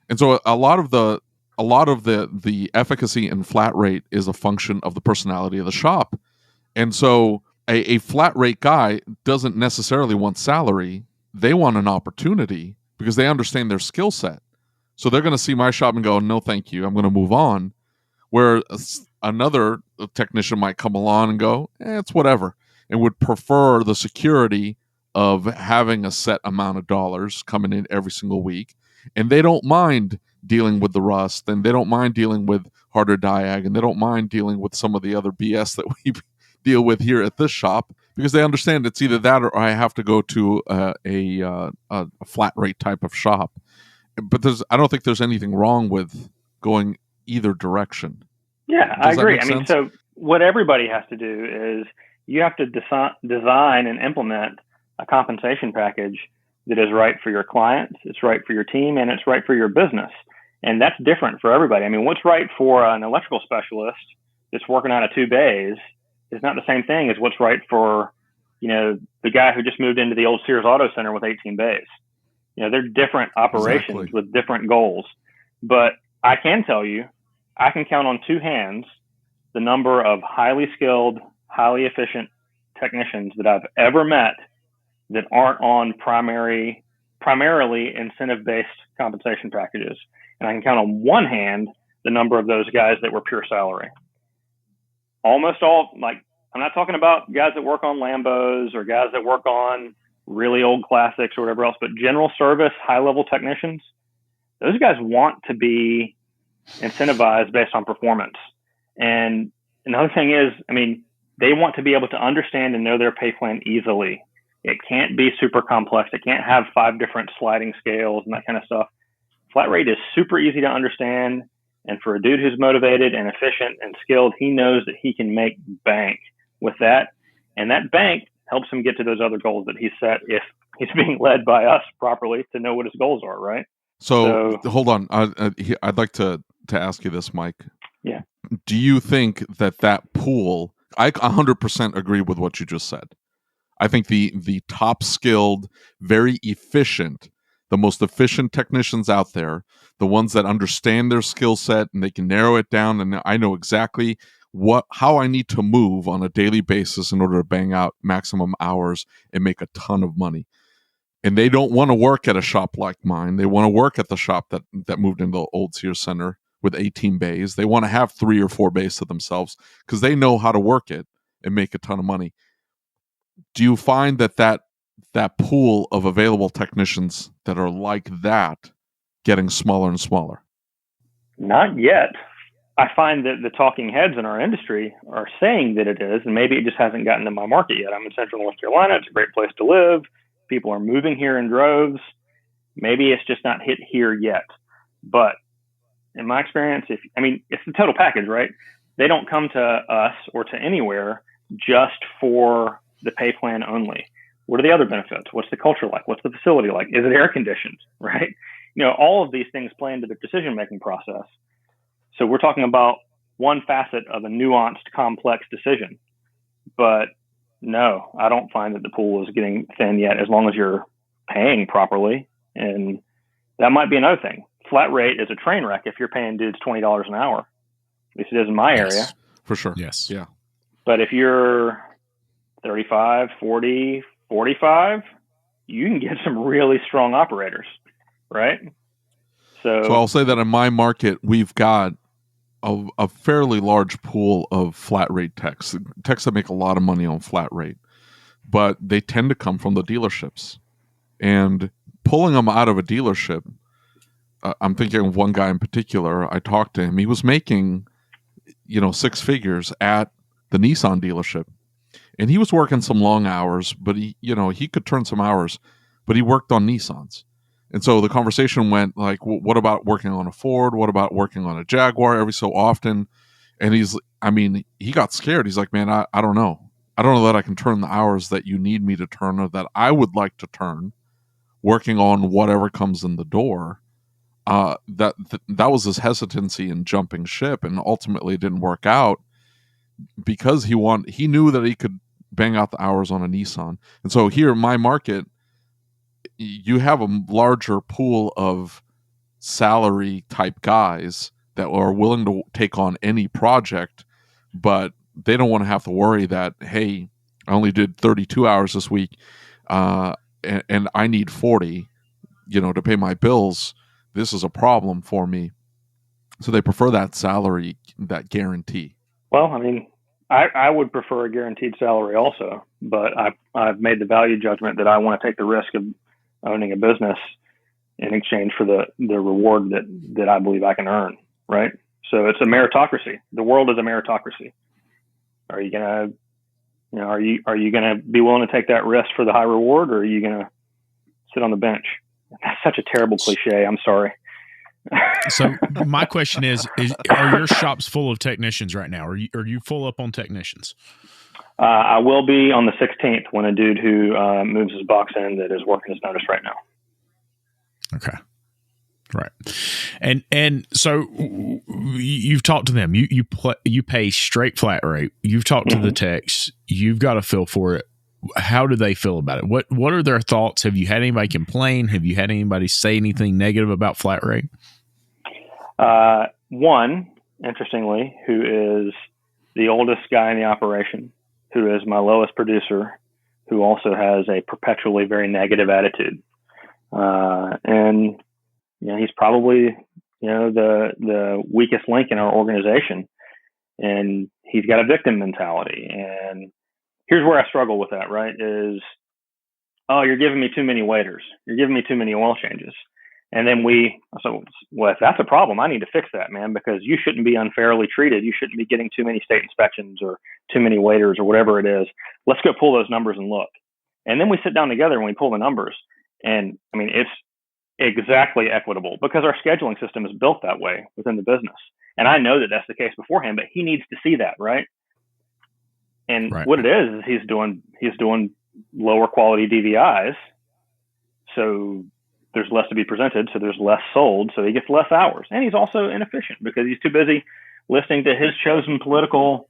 And so a lot of the efficacy in flat rate is a function of the personality of the shop. And so a flat rate guy doesn't necessarily want salary. They want an opportunity because they understand their skill set. So they're going to see my shop and go, no, thank you, I'm going to move on. Where another technician might come along and go, it's whatever, and would prefer the security of having a set amount of dollars coming in every single week. And they don't mind dealing with the rust, and they don't mind dealing with harder diag, and they don't mind dealing with some of the other BS that we deal with here at this shop, because they understand it's either that or I have to go to a flat rate type of shop. But I don't think there's anything wrong with going either direction. Yeah, I agree. I mean, so what everybody has to do is you have to design and implement a compensation package that is right for your clients, it's right for your team, and it's right for your business. And that's different for everybody. I mean, what's right for an electrical specialist that's working out of 2 bays is not the same thing as what's right for, the guy who just moved into the old Sears Auto Center with 18 bays. They're different operations with different goals. But I can tell you, I can count on 2 hands the number of highly skilled, highly efficient technicians that I've ever met that aren't on primarily incentive-based compensation packages. And I can count on 1 hand the number of those guys that were pure salary. Almost all, I'm not talking about guys that work on Lambos or guys that work on really old classics or whatever else, but general service, high-level technicians, those guys want to be incentivized based on performance. And another thing is, they want to be able to understand and know their pay plan easily. It can't be super complex. It can't have 5 different sliding scales and that kind of stuff. Flat rate is super easy to understand. And for a dude who's motivated and efficient and skilled, he knows that he can make bank with that. And that bank helps him get to those other goals that he set if he's being led by us properly to know what his goals are, right? So hold on. I'd like to ask you this, Mike. Yeah. Do you think that pool, I 100% agree with what you just said. I think the top skilled, very efficient the most efficient technicians out there, the ones that understand their skill set and they can narrow it down. And I know exactly how I need to move on a daily basis in order to bang out maximum hours and make a ton of money. And they don't want to work at a shop like mine. They want to work at the shop that moved into the old Sears Center with 18 bays. They want to have 3 or 4 bays to themselves because they know how to work it and make a ton of money. Do you find that pool of available technicians that are like that getting smaller and smaller? Not yet. I find that the talking heads in our industry are saying that it is, and maybe it just hasn't gotten to my market yet. I'm in Central North Carolina. It's a great place to live. People are moving here in droves. Maybe it's just not hit here yet. But in my experience, it's the total package, right? They don't come to us or to anywhere just for the pay plan only. What are the other benefits? What's the culture like? What's the facility like? Is it air conditioned, right? All of these things play into the decision-making process. So we're talking about one facet of a nuanced, complex decision. But no, I don't find that the pool is getting thin yet, as long as you're paying properly. And that might be another thing. Flat rate is a train wreck if you're paying dudes $20 an hour. At least it is in my area. For sure. Yes. Yeah. But if you're 35, 40, 45, you can get some really strong operators, right? So I'll say that in my market, we've got a fairly large pool of flat rate techs that make a lot of money on flat rate, but they tend to come from the dealerships. And pulling them out of a dealership, I'm thinking of one guy in particular. I talked to him. He was making, 6 figures at the Nissan dealership, and he was working some long hours, but he could turn some hours, but he worked on Nissans. And so the conversation went like, well, what about working on a Ford? What about working on a Jaguar every so often? And he got scared. He's like, man, I don't know. I don't know that I can turn the hours that you need me to turn or that I would like to turn working on whatever comes in the door. That was his hesitancy in jumping ship, and ultimately it didn't work out because he knew that he could bang out the hours on a Nissan. And so here in my market, you have a larger pool of salary type guys that are willing to take on any project, but they don't want to have to worry that, hey, I only did 32 hours this week, and I need 40, to pay my bills. This is a problem for me. So they prefer that salary, that guarantee. Well, I would prefer a guaranteed salary also, but I've made the value judgment that I want to take the risk of owning a business in exchange for the reward that I believe I can earn, right? So it's a meritocracy. The world is a meritocracy. Are you gonna, are you gonna be willing to take that risk for the high reward, or are you gonna sit on the bench? That's such a terrible cliche. I'm sorry. So my question is are your shops full of technicians right now? Are you full up on technicians? I will be on the 16th when a dude who moves his box in that is working his notice right now. Okay. Right. And so you've talked to them. You pay straight flat rate. You've talked to the techs. You've got a feel for it. How do they feel about it? What are their thoughts? Have you had anybody complain? Have you had anybody say anything negative about flat rate? One, interestingly, who is the oldest guy in the operation, who is my lowest producer, who also has a perpetually very negative attitude. And he's probably, the weakest link in our organization, and he's got a victim mentality. And here's where I struggle with that, right? Is, oh, you're giving me too many waiters. You're giving me too many oil changes. And then well, if that's a problem, I need to fix that, man, because you shouldn't be unfairly treated. You shouldn't be getting too many state inspections or too many waiters or whatever it is. Let's go pull those numbers and look. And then we sit down together and we pull the numbers. And it's exactly equitable because our scheduling system is built that way within the business. And I know that that's the case beforehand, but he needs to see that, right? And what it is he's doing lower quality DVIs. So there's less to be presented. So there's less sold. So he gets less hours. And he's also inefficient because he's too busy listening to his chosen political,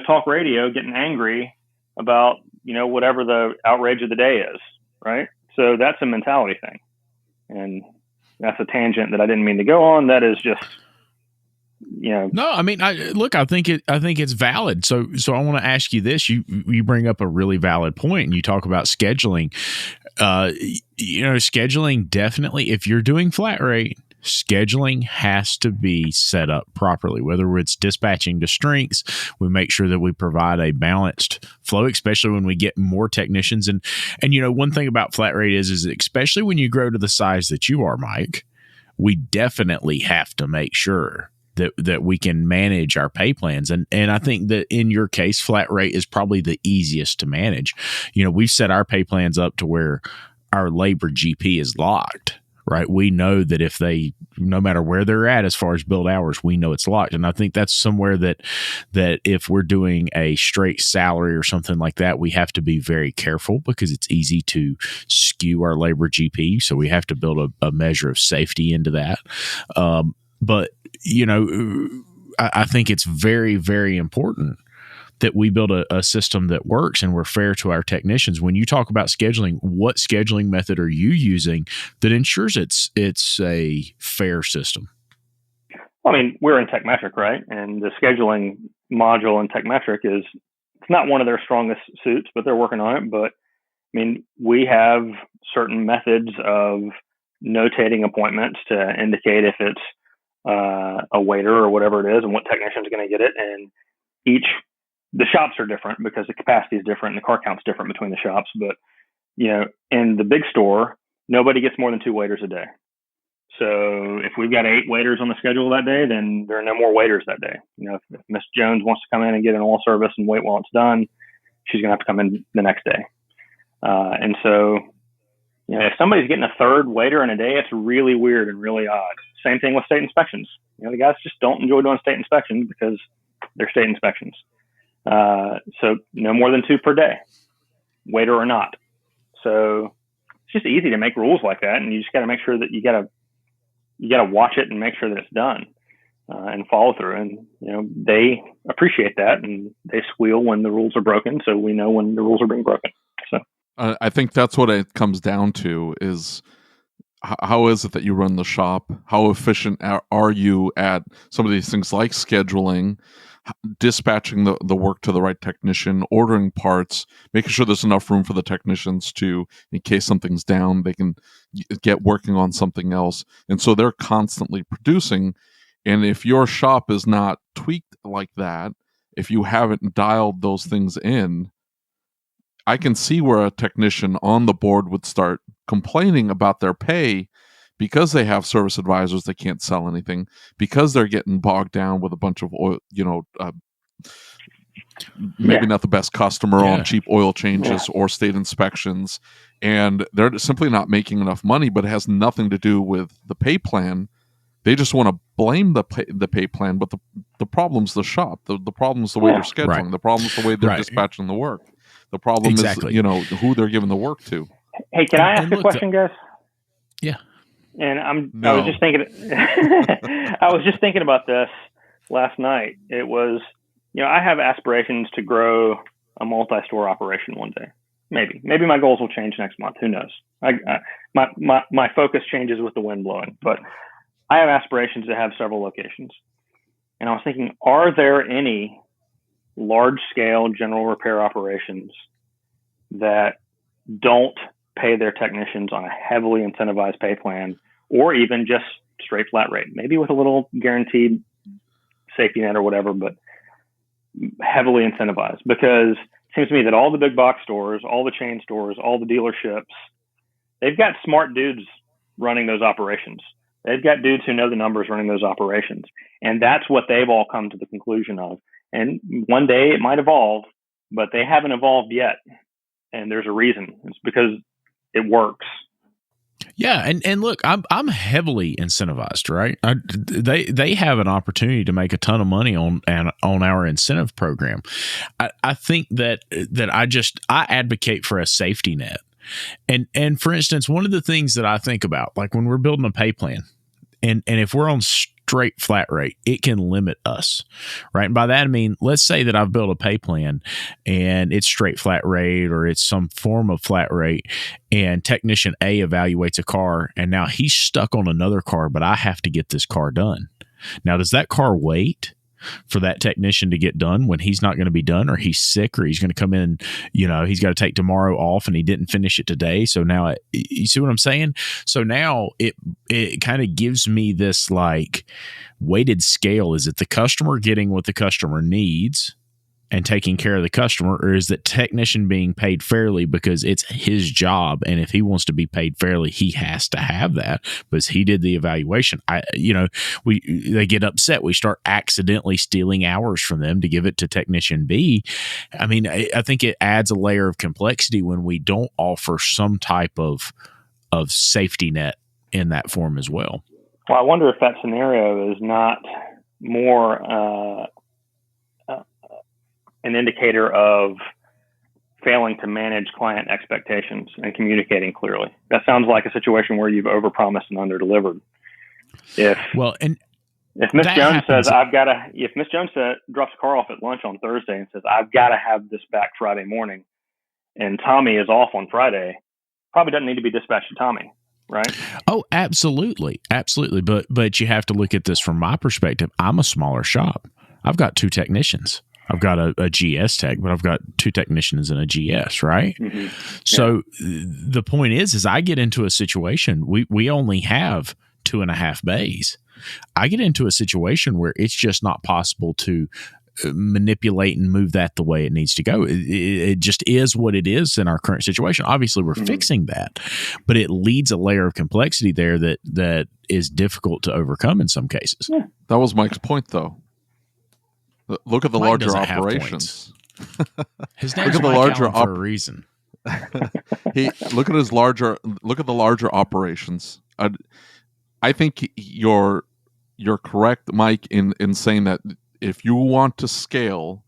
talk radio, getting angry about, whatever the outrage of the day is. Right. So that's a mentality thing. And that's a tangent that I didn't mean to go on. That is just, No, I mean, I think it's valid. So I want to ask you this. You bring up a really valid point, and you talk about scheduling. Scheduling definitely, if you're doing flat rate, scheduling has to be set up properly, whether it's dispatching to strengths. We make sure that we provide a balanced flow, especially when we get more technicians. And one thing about flat rate is especially when you grow to the size that you are, Mike, we definitely have to make sure that we can manage our pay plans. And I think that in your case, flat rate is probably the easiest to manage. We've set our pay plans up to where our labor GP is locked, right? We know that if no matter where they're at, as far as billed hours, we know it's locked. And I think that's somewhere that if we're doing a straight salary or something like that, we have to be very careful, because it's easy to skew our labor GP. So we have to build a measure of safety into that. But I think it's very, very important that we build a system that works and we're fair to our technicians. When you talk about scheduling, what scheduling method are you using that ensures it's a fair system? Well, I mean, we're in TechMetric, right? And the scheduling module in TechMetric it's not one of their strongest suits, but they're working on it. But I mean, we have certain methods of notating appointments to indicate if it's a waiter or whatever it is and what technician is going to get it. And the shops are different because the capacity is different and the car count's different between the shops. But, in the big store, nobody gets more than 2 waiters a day. So if we've got 8 waiters on the schedule that day, then there are no more waiters that day. If Miss Jones wants to come in and get an oil service and wait while it's done, she's going to have to come in the next day. And so, if somebody's getting a 3rd waiter in a day, it's really weird and really odd. Same thing with state inspections. The guys just don't enjoy doing state inspections because they're state inspections. So no more than 2 per day, waiter or not. So it's just easy to make rules like that, and you just got to make sure that you got to watch it and make sure that it's done and follow through. And they appreciate that, and they squeal when the rules are broken, so we know when the rules are being broken. So I think that's what it comes down to is. How is it that you run the shop? How efficient are you at some of these things like scheduling, dispatching the work to the right technician, ordering parts, making sure there's enough room for the technicians to, in case something's down, they can get working on something else. And so they're constantly producing. And if your shop is not tweaked like that, if you haven't dialed those things in, I can see where a technician on the board would start complaining about their pay because they have service advisors that can't sell anything, because they're getting bogged down with a bunch of oil, maybe not the best customer on cheap oil changes or state inspections, and they're simply not making enough money. But it has nothing to do with the pay plan. They just want to blame the pay plan, but the problem's the shop. The problem's the way they're scheduling. Right. The problem's the way they're dispatching the work. The problem is, who they're giving the work to. Hey, can I ask a question, guys? Yeah. And I was just thinking. I was just thinking about this last night. It was, I have aspirations to grow a multi-store operation one day. Maybe my goals will change next month. Who knows? My focus changes with the wind blowing, but I have aspirations to have several locations. And I was thinking, are there any large-scale general repair operations that don't pay their technicians on a heavily incentivized pay plan, or even just straight flat rate, maybe with a little guaranteed safety net or whatever, but heavily incentivized? Because it seems to me that all the big box stores, all the chain stores, all the dealerships, they've got smart dudes running those operations. They've got dudes who know the numbers running those operations. And that's what they've all come to the conclusion of. And one day it might evolve, but they haven't evolved yet. And there's a reason. It's because it works. Yeah, and look, I'm heavily incentivized, right? They have an opportunity to make a ton of money on our incentive program. I think that I advocate for a safety net. And for instance, one of the things that I think about, like when we're building a pay plan, and if we're on straight flat rate, it can limit us, right? And by that, I mean, let's say that I've built a pay plan and it's straight flat rate or it's some form of flat rate, and technician A evaluates a car and now he's stuck on another car, but I have to get this car done. Now, does that car wait for that technician to get done when he's not going to be done, or he's sick, or he's going to come in, he's got to take tomorrow off and he didn't finish it today? So now you see what I'm saying? So now it kind of gives me this like weighted scale. Is it the customer getting what the customer needs and taking care of the customer, or is the technician being paid fairly because it's his job, and if he wants to be paid fairly, he has to have that because he did the evaluation? They get upset. We start accidentally stealing hours from them to give it to technician B. I mean, I think it adds a layer of complexity when we don't offer some type of safety net in that form as well. Well, I wonder if that scenario is not more an indicator of failing to manage client expectations and communicating clearly. That sounds like a situation where you've overpromised and underdelivered. If Miss Jones says if Miss Jones drops a car off at lunch on Thursday and says, I've got to have this back Friday morning, and Tommy is off on Friday, probably doesn't need to be dispatched to Tommy, right? Oh, absolutely. Absolutely. But you have to look at this from my perspective. I'm a smaller shop. I've got 2 technicians. I've got a GS tech, but I've got 2 technicians and a GS, right? Mm-hmm. So the point is I get into a situation, we only have 2.5 bays. I get into a situation where it's just not possible to manipulate and move that the way it needs to go. It just is what it is in our current situation. Obviously, we're fixing that, but it leads a layer of complexity there that is difficult to overcome in some cases. Yeah. That was Mike's point, though. Look at the Mike larger operations. His name's Mike Allen for a reason. Look at the larger operations. I think you're correct, Mike, in saying that if you want to scale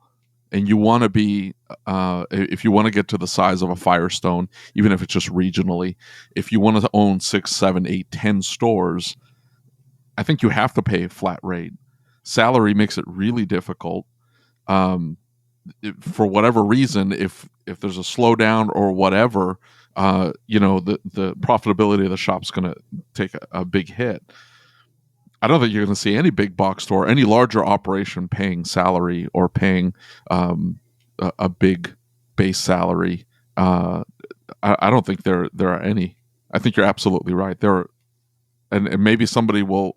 and you want to be, if you want to get to the size of a Firestone, even if it's just regionally, if you want to own 6, 7, 8, 10 stores, I think you have to pay a flat rate. Salary makes it really difficult. For whatever reason, if there's a slowdown or whatever, the profitability of the shop's going to take a big hit. I don't think you're going to see any big box store, any larger operation paying salary or paying a big base salary. I don't think there are any. I think you're absolutely right. There are. And maybe somebody will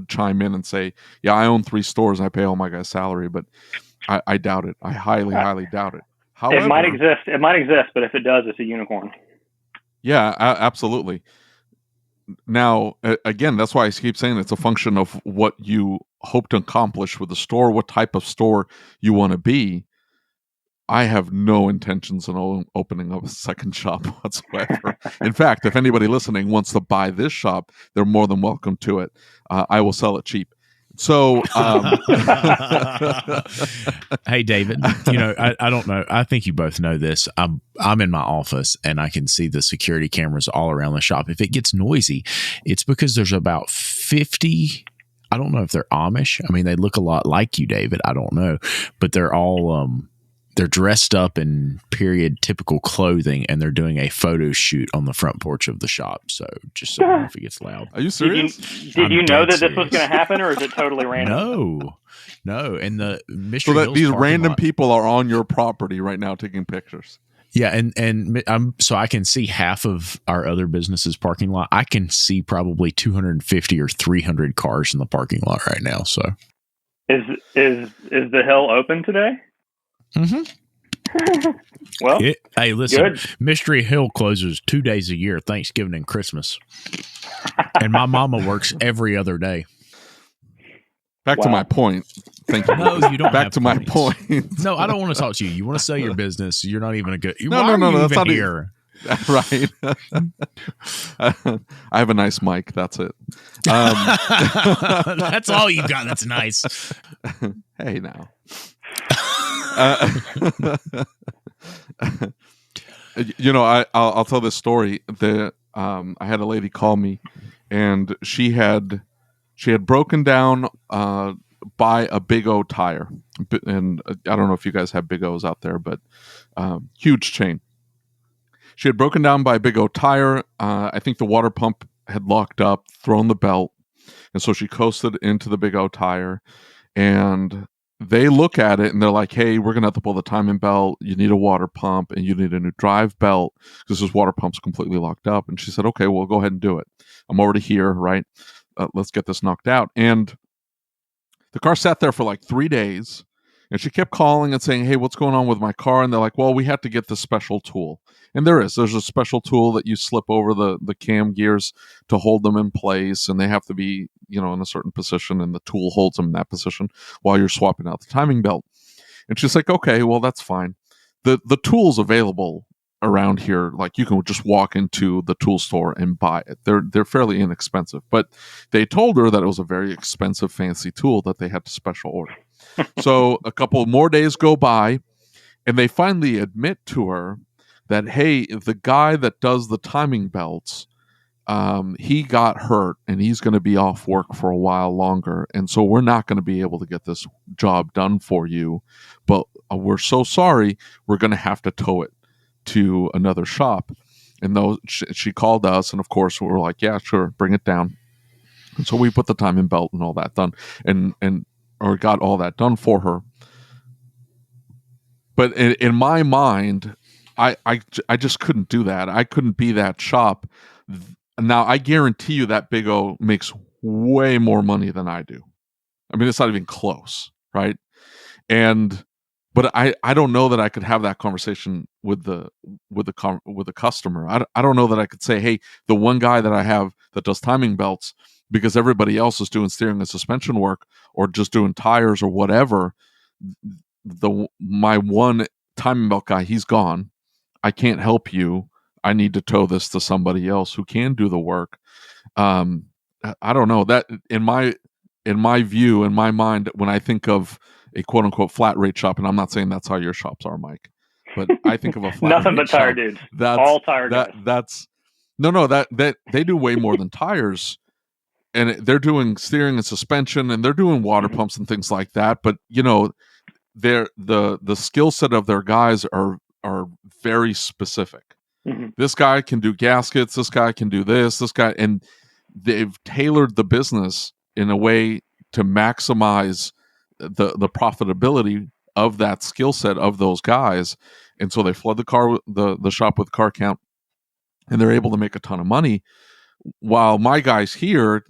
chime in and say, yeah, I own 3 stores and I pay all my guys' salary, but I doubt it. I highly doubt it. However, it might exist, but if it does, it's a unicorn. Yeah, absolutely. Now, again, that's why I keep saying it's a function of what you hope to accomplish with the store, what type of store you want to be. I have no intentions of opening up a second shop whatsoever. In fact, if anybody listening wants to buy this shop, they're more than welcome to it. I will sell it cheap. So, hey, David, I don't know. I think you both know this. I'm in my office and I can see the security cameras all around the shop. If it gets noisy, it's because there's about 50. I don't know if they're Amish. I mean, they look a lot like you, David. I don't know, but they're all they're dressed up in period typical clothing and they're doing a photo shoot on the front porch of the shop. So just so if it gets loud. Are you serious? Did you know that this was going to happen, or is it totally random? No. And the Mystery so that Hills these random lot, people are on your property right now taking pictures. Yeah, and so I can see half of our other businesses' parking lot. I can see probably 250 or 300 cars in the parking lot right now. So is the hill open today? Mm-hmm. Well, hey, listen, good. Mystery Hill closes 2 days a year, Thanksgiving and Christmas. And my mama works every other day. Back to my point. Thank you. No, you don't. Back to my point. No, I don't want to talk to you. You want to sell your business. You're not even a good. No. That's not here. Right. I have a nice mic. That's it. That's all you got. That's nice. Hey, now. I'll tell this story. I had a lady call me, and she had She had broken down by a Big O tire. And I don't know if you guys have Big O's out there, but huge chain. She had broken down by a Big O tire. I think the water pump had locked up, thrown the belt. And so she coasted into the Big O tire. And they look at it and they're like, hey, we're going to have to pull the timing belt. You need a water pump and you need a new drive belt because this water pump's completely locked up. And she said, okay, well, go ahead and do it. I'm already here, right? Let's get this knocked out. And the car sat there for like 3 days. And she kept calling and saying, hey, what's going on with my car? And they're like, well, we had to get this special tool. And there's a special tool that you slip over the cam gears to hold them in place. And they have to be, in a certain position. And the tool holds them in that position while you're swapping out the timing belt. And she's like, okay, well, that's fine. The tool's available around here. Like you can just walk into the tool store and buy it. They're fairly inexpensive. But they told her that it was a very expensive, fancy tool that they had to special order. So a couple more days go by, and they finally admit to her that, hey, the guy that does the timing belts, he got hurt, and he's going to be off work for a while longer, and so we're not going to be able to get this job done for you, but we're so sorry, we're going to have to tow it to another shop. And though she called us, and of course we were like, yeah, sure, bring it down. And so we put the timing belt and all that done, or got all that done for her. But in my mind, I just couldn't do that. I couldn't be that shop. Now, I guarantee you that Big O makes way more money than I do. I mean, it's not even close, right? But I don't know that I could have that conversation with the customer. I don't know that I could say, hey, the one guy that I have that does timing belts, because everybody else is doing steering and suspension work or just doing tires or whatever, my one timing belt guy, he's gone. I can't help you. I need to tow this to somebody else who can do the work. I don't know that in my view, in my mind, when I think of a quote unquote flat rate shop, and I'm not saying that's how your shops are, Mike, but I think of a flat nothing rate but tire shop, dudes. that's all tire guys. That's that they do way more than tires, and they're doing steering and suspension, and they're doing water pumps and things like that. But they're the skill set of their guys are very specific. Mm-hmm. This guy can do gaskets. This guy can do this guy, and they've tailored the business in a way to maximize the profitability of that skill set of those guys. And so they flood the shop with car count, and they're able to make a ton of money. While my guys here,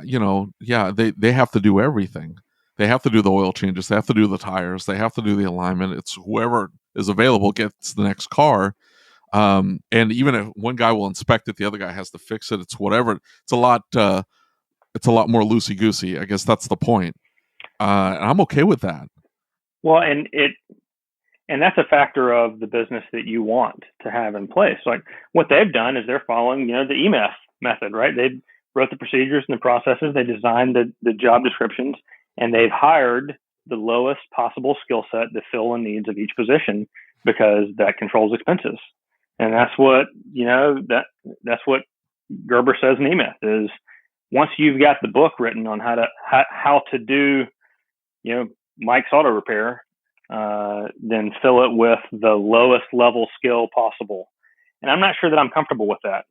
they have to do everything. They have to do the oil changes. They have to do the tires. They have to do the alignment. It's whoever is available gets the next car. And even if one guy will inspect it, the other guy has to fix it. It's whatever. It's a lot more loosey goosey. I guess that's the point. And I'm okay with that. Well, and that's a factor of the business that you want to have in place. Like what they've done is they're following, the EMF method, right? They wrote the procedures and the processes. They designed the job descriptions, and they've hired the lowest possible skill set to fill the needs of each position, because that controls expenses. And that's what, that's what Gerber says in EMF is, once you've got the book written on how to do, Mike's auto repair, then fill it with the lowest level skill possible. And I'm not sure that I'm comfortable with that,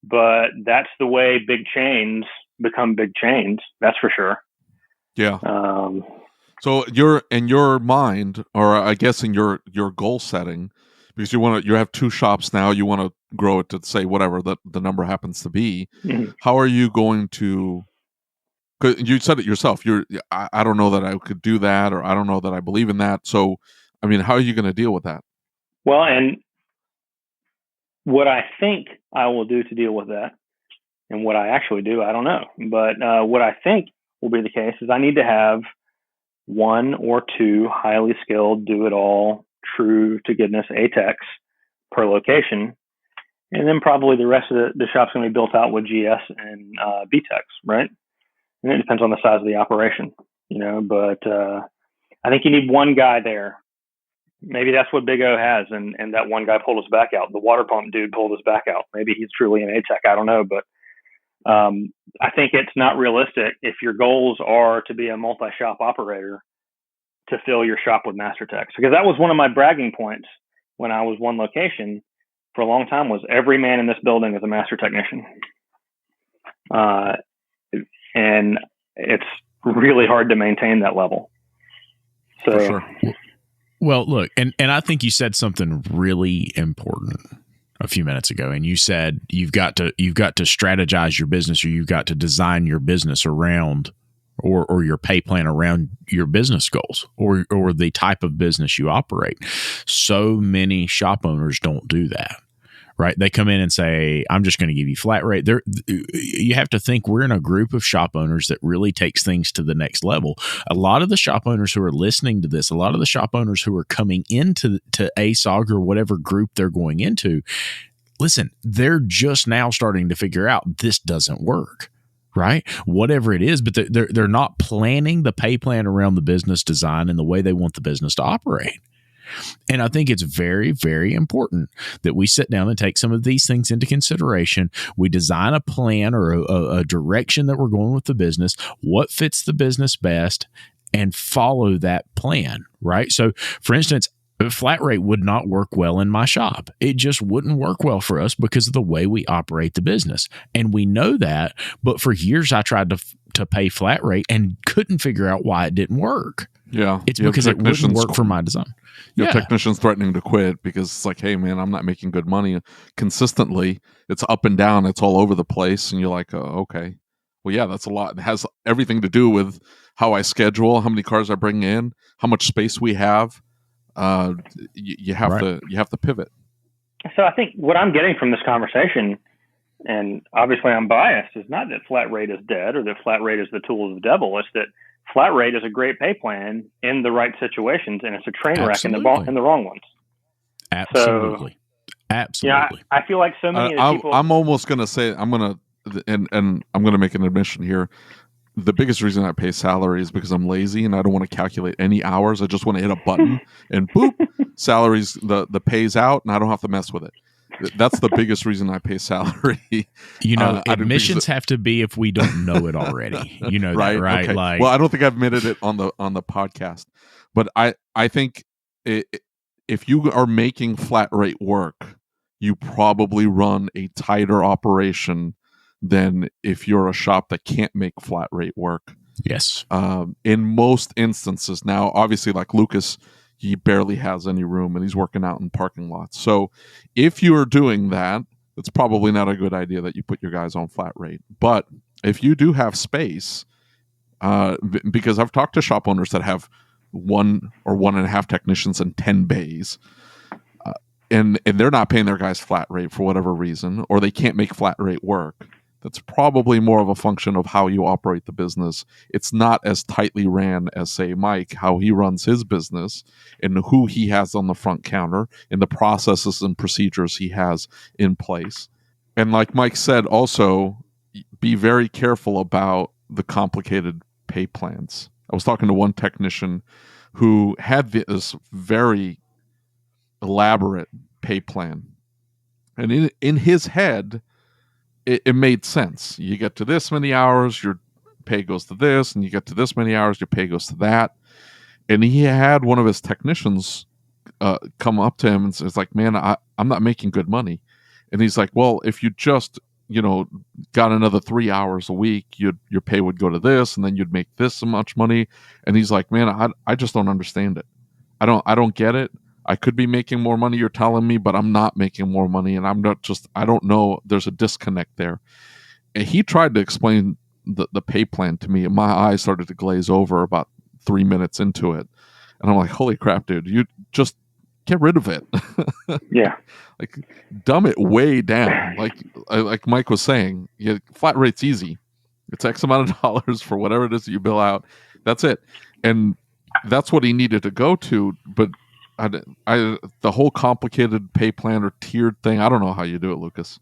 but that's the way big chains become big chains. That's for sure. Yeah. So you're in your mind, or I guess in your goal setting, because you have two shops now, you want to grow it to say whatever the number happens to be. Mm-hmm. How are you going to? Because you said it yourself. I don't know that I could do that, or I don't know that I believe in that. So, I mean, how are you going to deal with that? Well, and what I think I will do to deal with that, and what I actually do, I don't know. But what I think will be the case is I need to have one or two highly skilled, do-it-all, true-to-goodness A-techs per location. And then probably the rest of the shop's going to be built out with GS and B-techs, right? And it depends on the size of the operation, but I think you need one guy there. Maybe that's what Big O has, and that one guy pulled his back out. The water pump dude pulled his back out. Maybe he's truly an A-tech. I don't know, but I think it's not realistic if your goals are to be a multi-shop operator to fill your shop with master techs, because that was one of my bragging points when I was one location for a long time, was every man in this building is a master technician. And it's really hard to maintain that level. So, for sure. Well, look, and I think you said something really important a few minutes ago, and you said you've got to strategize your business, or you've got to design your business around, or your pay plan around your business goals, or the type of business you operate. So many shop owners don't do that. Right? They come in and say, I'm just going to give you flat rate. You have to think we're in a group of shop owners that really takes things to the next level. A lot of the shop owners who are listening to this, a lot of the shop owners who are coming into ASOG or whatever group they're going into, listen, they're just now starting to figure out this doesn't work. Right? Whatever it is, but they're not planning the pay plan around the business design and the way they want the business to operate. And I think it's very, very important that we sit down and take some of these things into consideration. We design a plan or a direction that we're going with the business, what fits the business best, and follow that plan, right? So, for instance, a flat rate would not work well in my shop. It just wouldn't work well for us because of the way we operate the business. And we know that, but for years I tried to pay flat rate and couldn't figure out why it didn't work. Yeah. It's because it wouldn't work for my design. You have technicians threatening to quit because it's like, hey, man, I'm not making good money consistently. It's up and down. It's all over the place. And you're like, oh, okay. Well, yeah, that's a lot. It has everything to do with how I schedule, how many cars I bring in, how much space we have. You have to pivot. So I think what I'm getting from this conversation, and obviously I'm biased, is not that flat rate is dead or that flat rate is the tool of the devil. It's that flat rate is a great pay plan in the right situations, and it's a train wreck in the wrong ones. Absolutely. So, absolutely. I feel like so many people. I'm almost going to say, I'm going to make an admission here. The biggest reason I pay salary is because I'm lazy and I don't want to calculate any hours. I just want to hit a button and boop, salaries, the pay's out, and I don't have to mess with it. That's the biggest reason I pay salary. Admissions have to be if we don't know it already. You know right? that, right? Okay. Like, well, I don't think I've admitted it on the podcast, but I think if you are making flat rate work, you probably run a tighter operation than if you're a shop that can't make flat rate work. Yes. In most instances. Now, obviously, like Lucas, he barely has any room and he's working out in parking lots. So if you're doing that, it's probably not a good idea that you put your guys on flat rate. But if you do have space, because I've talked to shop owners that have 1 or 1.5 technicians and 10 bays, and they're not paying their guys flat rate for whatever reason, or they can't make flat rate work. That's probably more of a function of how you operate the business. It's not as tightly ran as, say, Mike, how he runs his business and who he has on the front counter and the processes and procedures he has in place. And like Mike said, also be very careful about the complicated pay plans. I was talking to one technician who had this very elaborate pay plan. And in his head, it made sense. You get to this many hours, your pay goes to this, and you get to this many hours, your pay goes to that. And he had one of his technicians come up to him and says, like, man, I'm not making good money. And he's like, well, if you just, got another 3 hours a week, your pay would go to this, and then you'd make this much money. And he's like, man, I just don't understand it. I don't get it. I could be making more money, you're telling me, but I'm not making more money, and I don't know. There's a disconnect there. And he tried to explain the pay plan to me, and my eyes started to glaze over about 3 minutes into it. And I'm like, holy crap, dude, you just get rid of it. Yeah. Like, dumb it way down. Like Mike was saying, flat rate's easy. It's X amount of dollars for whatever it is that you bill out. That's it. And that's what he needed to go to, but the whole complicated pay plan or tiered thing, I don't know how you do it, Lucas.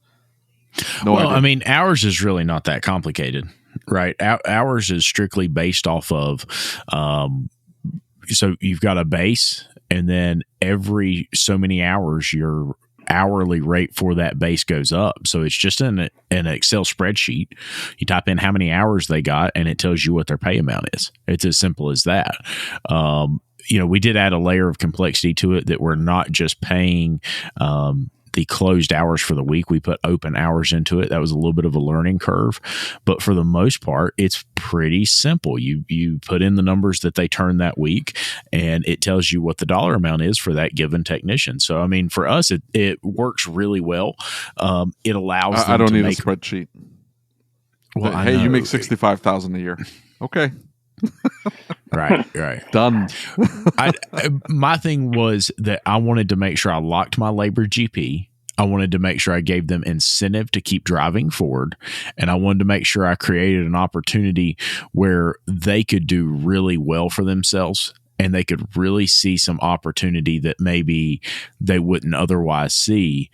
No idea. I mean, ours is really not that complicated, right? Ours is strictly based off of, so you've got a base, and then every so many hours, your hourly rate for that base goes up. So it's just an Excel spreadsheet. You type in how many hours they got, and it tells you what their pay amount is. It's as simple as that. We did add a layer of complexity to it that we're not just paying the closed hours for the week. We put open hours into it. That was a little bit of a learning curve, but for the most part, it's pretty simple. You put in the numbers that they turn that week, and it tells you what the dollar amount is for that given technician. So, I mean, for us, it works really well. It allows them I don't to need make a spreadsheet. Well, hey, you make $65,000 a year. Okay. Right. Done. My thing was that I wanted to make sure I locked my labor GP. I wanted to make sure I gave them incentive to keep driving forward. And I wanted to make sure I created an opportunity where they could do really well for themselves and they could really see some opportunity that maybe they wouldn't otherwise see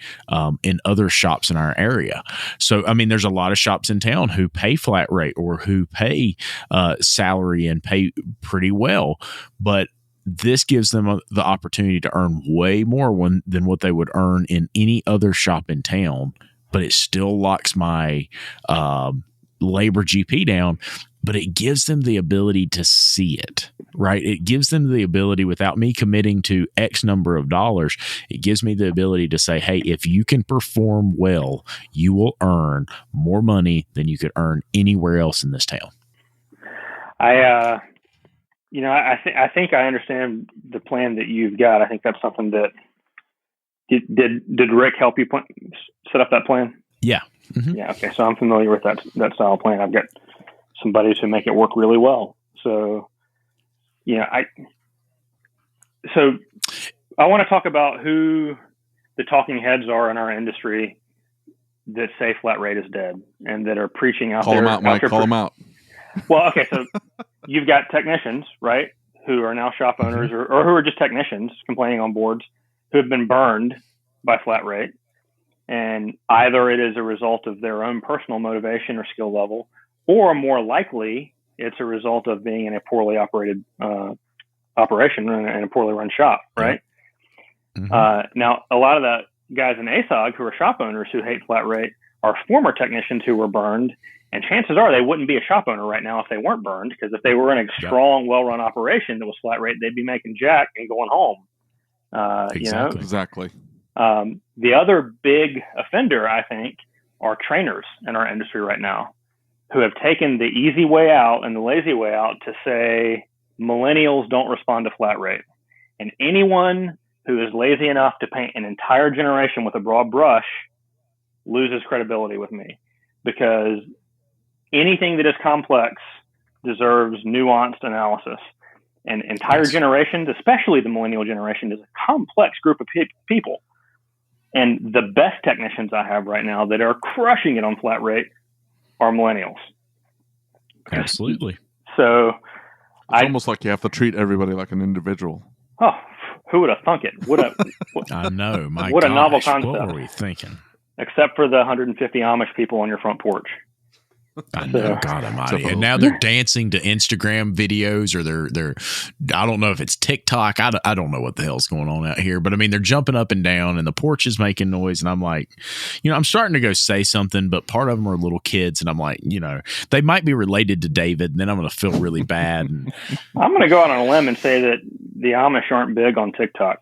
in other shops in our area. So, I mean, there's a lot of shops in town who pay flat rate or who pay salary and pay pretty well, but this gives them the opportunity to earn way more than what they would earn in any other shop in town, but it still locks my labor GP down. But it gives them the ability to see it, right? It gives them the ability, without me committing to X number of dollars, it gives me the ability to say, hey, if you can perform well, you will earn more money than you could earn anywhere else in this town. I think I understand the plan that you've got. I think that's something that did Rick help you set up that plan? Yeah. Mm-hmm. Yeah. Okay. So I'm familiar with that style plan. I've got some buddies who make it work really well. So, I want to talk about who the talking heads are in our industry that say flat rate is dead and that are preaching out there. Call them out, Mike. Call them out. Well, okay. So you've got technicians, right, who are now shop owners or who are just technicians complaining on boards who have been burned by flat rate. And either it is a result of their own personal motivation or skill level, or more likely, it's a result of being in a poorly operated operation and a poorly run shop, right? Mm-hmm. Now, a lot of the guys in ASOG who are shop owners who hate flat rate are former technicians who were burned, and chances are they wouldn't be a shop owner right now if they weren't burned, because if they were in a strong, well-run operation that was flat rate, they'd be making jack and going home. Exactly. The other big offender, I think, are trainers in our industry right now, who have taken the easy way out and the lazy way out to say millennials don't respond to flat rate. And anyone who is lazy enough to paint an entire generation with a broad brush loses credibility with me, because anything that is complex deserves nuanced analysis. And entire generations, especially the millennial generation, is a complex group of people. And the best technicians I have right now that are crushing it on flat rate are millennials. Absolutely. So it's almost like you have to treat everybody like an individual. Oh, who would have thunk it? I know. What a novel concept. What were we thinking? Except for the 150 Amish people on your front porch. I know, God almighty. And now they're dancing to Instagram videos, or they're I don't know if it's TikTok. I don't know what the hell's going on out here, but I mean, they're jumping up and down and the porch is making noise. And I'm like, I'm starting to go say something, but part of them are little kids. And I'm like, they might be related to David. And then I'm going to feel really bad. And I'm going to go out on a limb and say that the Amish aren't big on TikTok.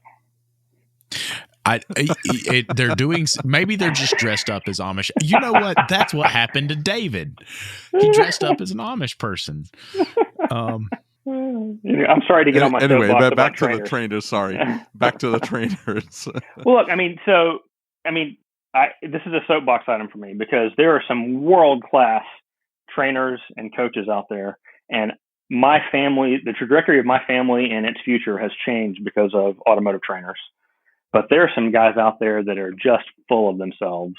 They're doing, maybe they're just dressed up as Amish. You know what? That's what happened to David. He dressed up as an Amish person. I'm sorry to get on my soapbox back to the trainers. Sorry, back to the trainers. Well, look, this is a soapbox item for me, because there are some world-class trainers and coaches out there, and my family, the trajectory of my family and its future has changed because of automotive trainers. But there are some guys out there that are just full of themselves,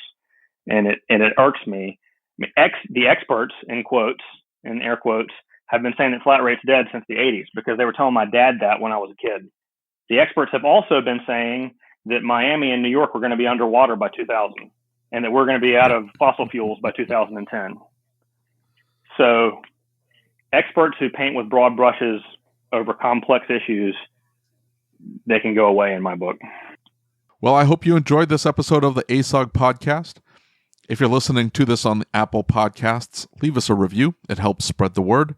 and it irks me. The experts, in quotes, in air quotes, have been saying that flat rate's dead since the 80s, because they were telling my dad that when I was a kid. The experts have also been saying that Miami and New York were going to be underwater by 2000, and that we're going to be out of fossil fuels by 2010. So experts who paint with broad brushes over complex issues, they can go away in my book. Well, I hope you enjoyed this episode of the ASOG podcast. If you're listening to this on the Apple Podcasts, leave us a review. It helps spread the word.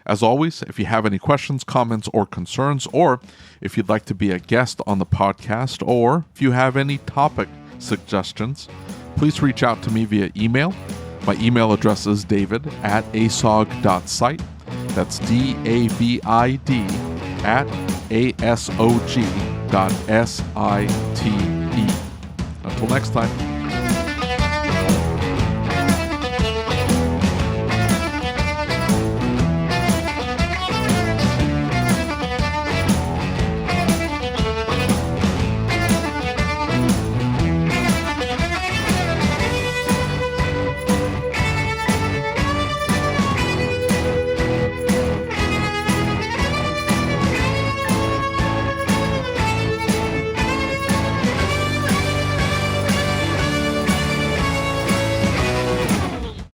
As always, if you have any questions, comments, or concerns, or if you'd like to be a guest on the podcast, or if you have any topic suggestions, please reach out to me via email. My email address is david@asog.site. That's david@asog.site. Until next time.